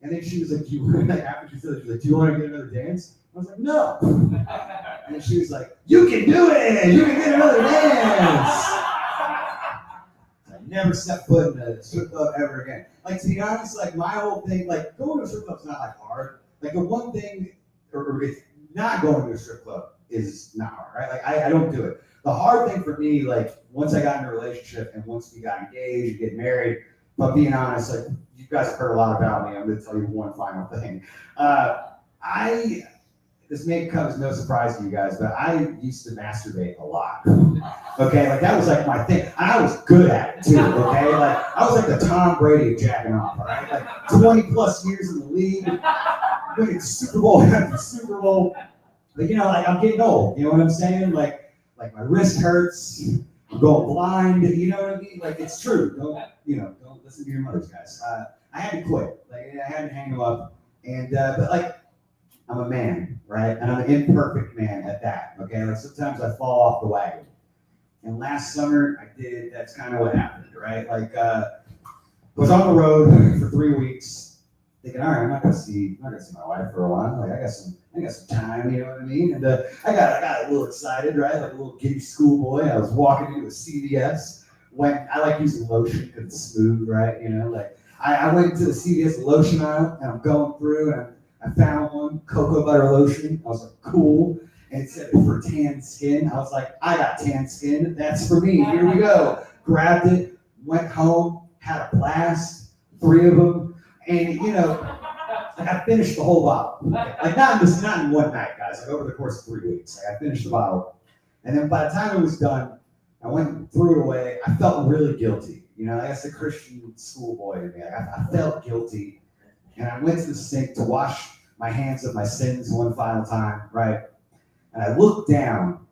and then she was like, after she said it, she was like, do you want to get another dance? I was like, no. And then she was like, you can do it! You can get another dance! I never stepped foot in a strip club ever again. Like, to be honest, like, my whole thing, like, going to a strip club's not, like, hard. Like, the one thing, or it's not going to a strip club is not hard, right? Like, I don't do it. The hard thing for me, like, once I got in a relationship and once we got engaged, get married, but being honest, like, you guys have heard a lot about me. I'm going to tell you one final thing. This may come as no surprise to you guys, but I used to masturbate a lot. Okay, like that was like my thing. And I was good at it too, okay? Like I was like the Tom Brady of jacking off, all right? Like 20 plus years in the league, winning Super Bowl after Super Bowl. But you know, like I'm getting old, you know what I'm saying? Like my wrist hurts, I'm going blind, you know what I mean? Like it's true. Don't listen to your mothers, guys. I had to quit. Like I had to hang them up. And but like I'm a man, right? And I'm an imperfect man at that. Okay, like sometimes I fall off the wagon. And last summer I did. That's kind of what happened, right? Like I was on the road for 3 weeks, thinking, all right, I'm not gonna see my wife for a while. Like I got some time, you know what I mean? And I got a little excited, right? Like a little giddy schoolboy. I was walking into a CVS. When I like using lotion because it's smooth, right? You know, like I went into the CVS lotion aisle and I'm going through and I found one cocoa butter lotion. I was like, cool. And it said for tan skin. I was like, I got tan skin. That's for me. Here we go. Grabbed it, went home, had a blast, 3 of them. And you know, like I finished the whole bottle. Like not in one night, guys. Like over the course of 3 weeks. Like I finished the bottle. And then by the time it was done, I went and threw it away. I felt really guilty. You know, that's the Christian schoolboy in me. Like I felt guilty. And I went to the sink to wash my hands of my sins one final time, right? And I looked down,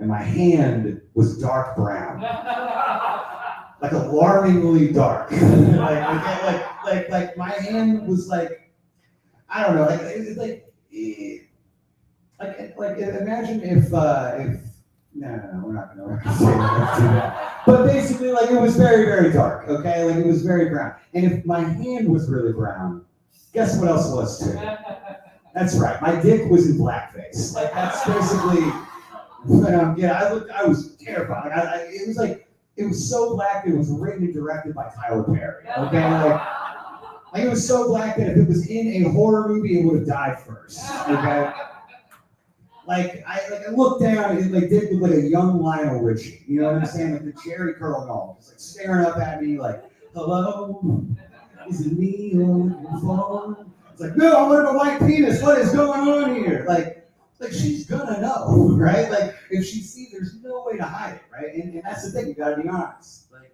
and my hand was dark brown, like alarmingly dark. like my hand was like, I don't know, like imagine if no, we're not gonna say that. But basically, like it was very, very dark. Okay, like it was very brown. And if my hand was really brown, guess what else was too? That's right. My dick was in blackface. Like that's basically what I'm getting. I was terrified. It was so black that it was written and directed by Tyler Perry. Okay, like it was so black that if it was in a horror movie, it would have died first. Okay. Like I looked down and it like did look like a young Lionel Richie. You know what I'm saying? Like the Jerry Curl doll, just like staring up at me, like, "Hello, is it me on your phone?" It's like, no, I'm wearing a white penis. What is going on here? Like she's gonna know, right? Like if she sees, there's no way to hide it, right? And that's the thing. You gotta be honest. Like,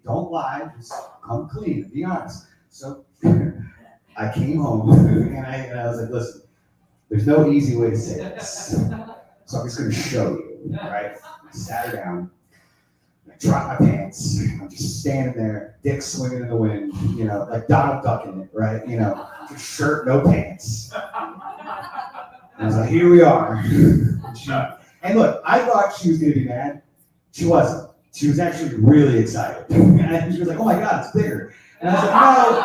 don't lie. Just come clean. Be honest. So I came home and I was like, listen, there's no easy way to say this, so I'm just gonna show you, right? I sat her down. I dropped my pants. I'm just standing there, dick swinging in the wind, you know, like Donald Duck in it, right? You know, just shirt, no pants. And I was like, here we are. And look, I thought she was gonna be mad. She wasn't. She was actually really excited. And she was like, oh my God, it's bigger. And I was like, no,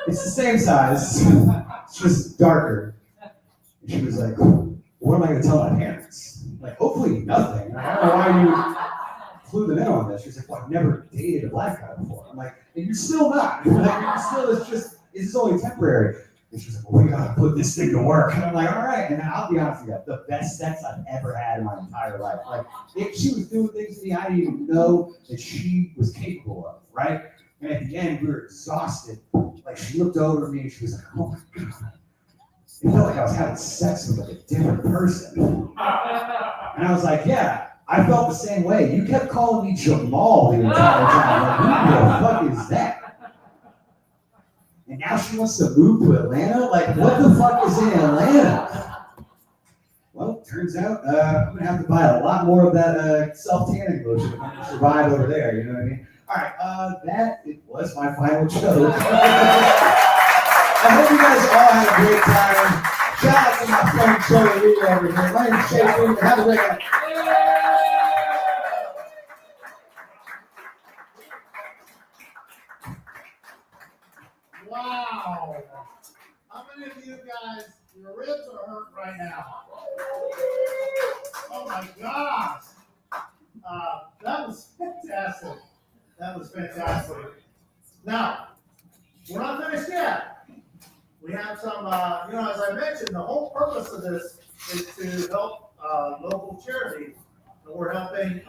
it's the same size. It's just darker. And she was like, what am I gonna tell my parents? Like, hopefully nothing. I don't know why you flew them in on this. She's like, well, I've never dated a black guy before. I'm like, and you're still not. Like, you're still, this is only temporary. And she's like, well, we gotta put this thing to work. And I'm like, all right. And I'll be honest with you, the best sex I've ever had in my entire life. Like, if she was doing things to me I didn't even know that she was capable of, right? And at the end, we were exhausted. Like, she looked over at me and she was like, oh my God. It felt like I was having sex with like a different person. And I was like, yeah. I felt the same way. You kept calling me Jamal the entire time. Like, who the fuck is that? And now she wants to move to Atlanta? Like, what the fuck is in Atlanta? Well, turns out I'm going to have to buy a lot more of that self-tanning lotion if I'm going to survive over there, you know what I mean? All right, that was my final joke. I hope you guys all had a great time. Shout out to my friend Joey Lee over here. My name is Shay Freeman. Have a great night. Wow. How many of you guys, your ribs are hurt right now? Oh my gosh. That was fantastic. That was fantastic. Now, we're not finished yet. We have some, as I mentioned, the whole purpose of this is to help local charities. And we're helping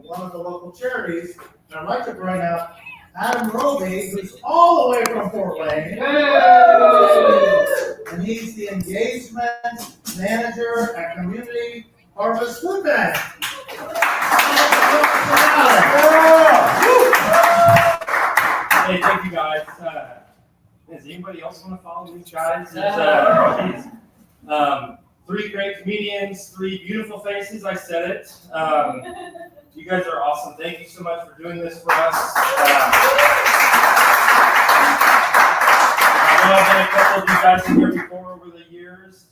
one of the local charities. And I'd like to bring up Adam Roby, who's all the way from Fort Wayne. And he's the engagement manager at Community Harvest Food Bank. Hey, thank you guys. Does anybody else want to follow these guys? Three great comedians, three beautiful faces. I said it. You guys are awesome. Thank you so much for doing this for us. I've had a couple of you guys in here before over the years.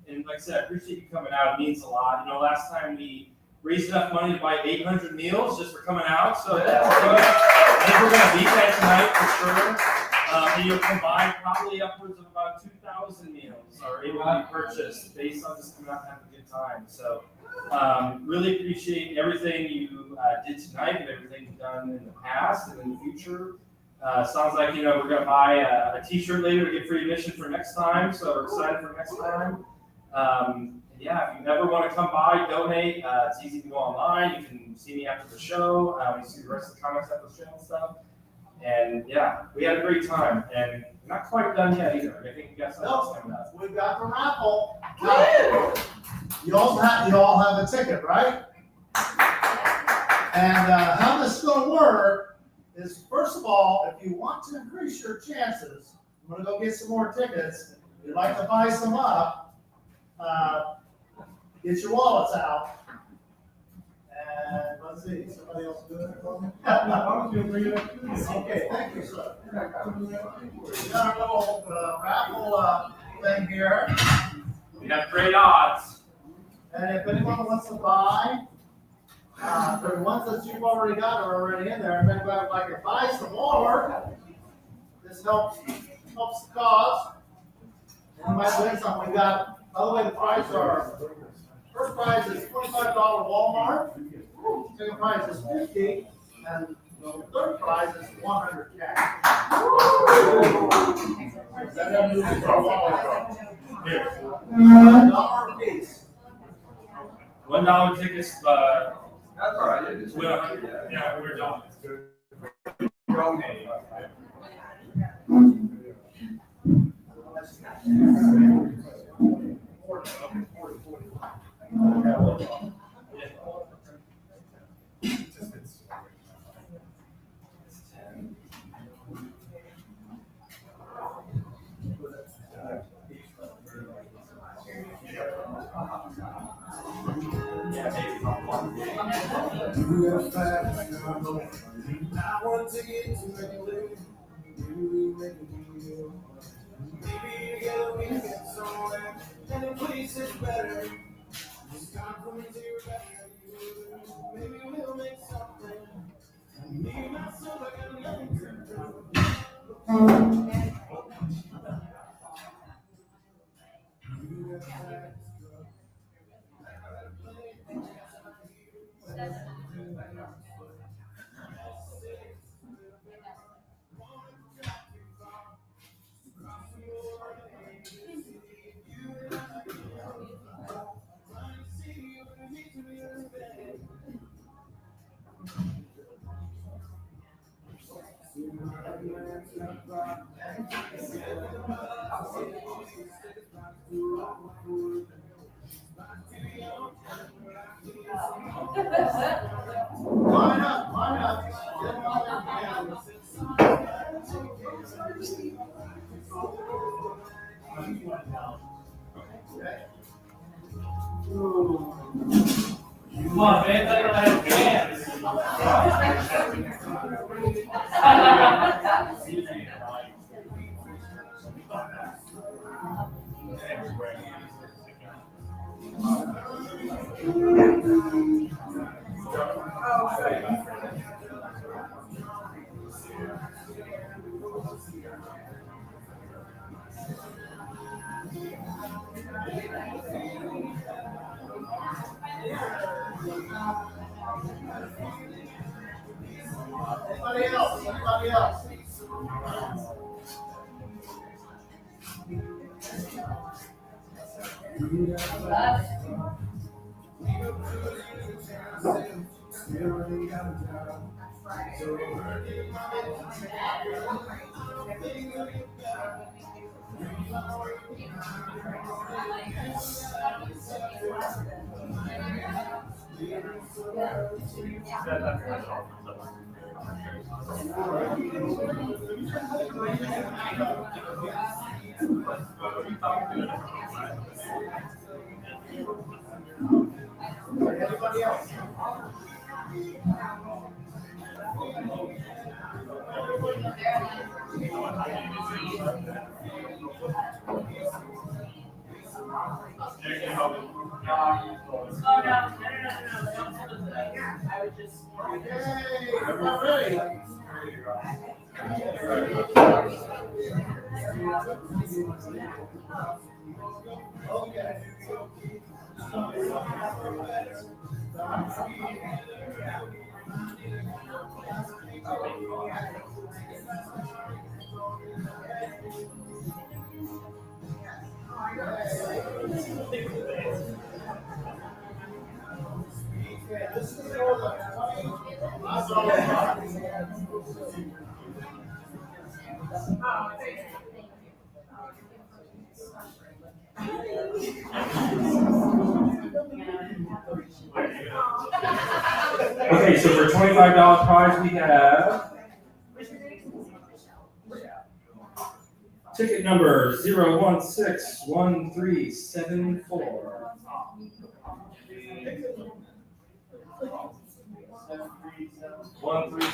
And like I said, I appreciate you coming out. It means a lot. You know, last time we raised enough money to buy 800 meals just for coming out. So that's good. I think we're going to beat that tonight for sure. And you'll combine probably upwards of about 2,000 meals are able to be purchased based on just coming out and having a good time. So really appreciate everything you did tonight and everything you've done in the past and in the future. Sounds like, you know, we're going to buy a t-shirt later to get free admission for next time. So we're excited for next time. Yeah, if you ever want to come by, donate, it's easy to go online. You can see me after the show. You see the rest of the comments after the show and stuff. And yeah, we had a great time. And we're not quite done yet either. I think we got something else coming up. We've got the raffle. You all have a ticket, right? And how this is going to work is, first of all, if you want to increase your chances, I'm going to go get some more tickets. If you'd like to buy some up, get your wallets out. And let's see, somebody else do it for me? Okay, thank you, sir. We got our little raffle thing here. We have great odds. And if anyone wants to buy, the ones that you've already got are already in there. If anybody would like to buy some more, this helps the cause. And you might win something. We got, by the way, the prize are, first prize is $25 Walmart, second prize is $50, and the third prize is $100 cash. $1 a piece. $1 tickets, That's all right. with 100. Yeah, we're done. Donate. Line up, line up. Get them out there. Come on, man. I don't have fans. Anybody else? Anybody else? Anybody else? I would just. Hey, everybody ready? Okay. This is for the 20. Okay, so for $25 prize, we have ticket number 0161374.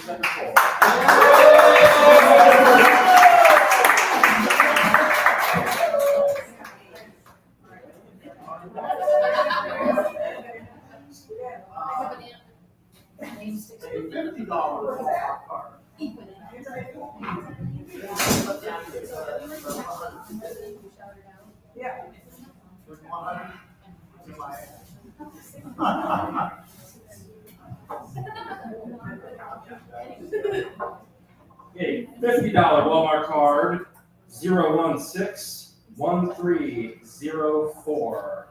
13. Okay, $50 Walmart card 0161304.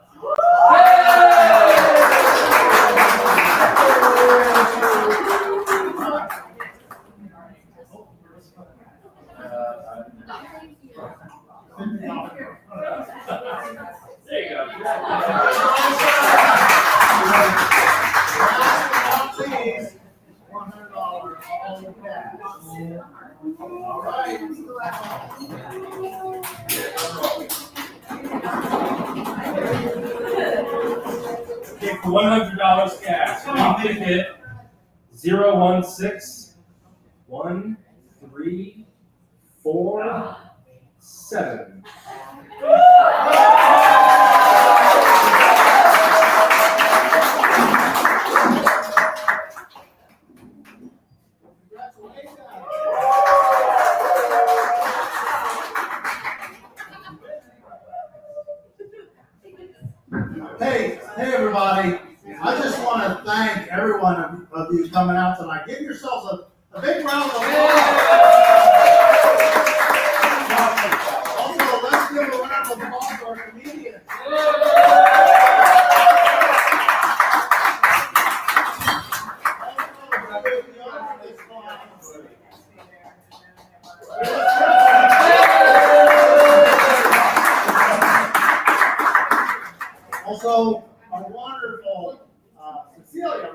There you go. Please, $100 all cash. All right. Okay, for $100 cash, we ticket 0161347. Hey, everybody. I just want to thank every one of you coming out tonight. Give yourselves a big round of applause. Also, let's give a round of applause to our comedians. Also, our wonderful Cecilia.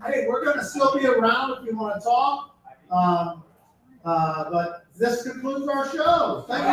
Hey, we're going to still be around if you want to talk. But this concludes our show. Thank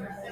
you.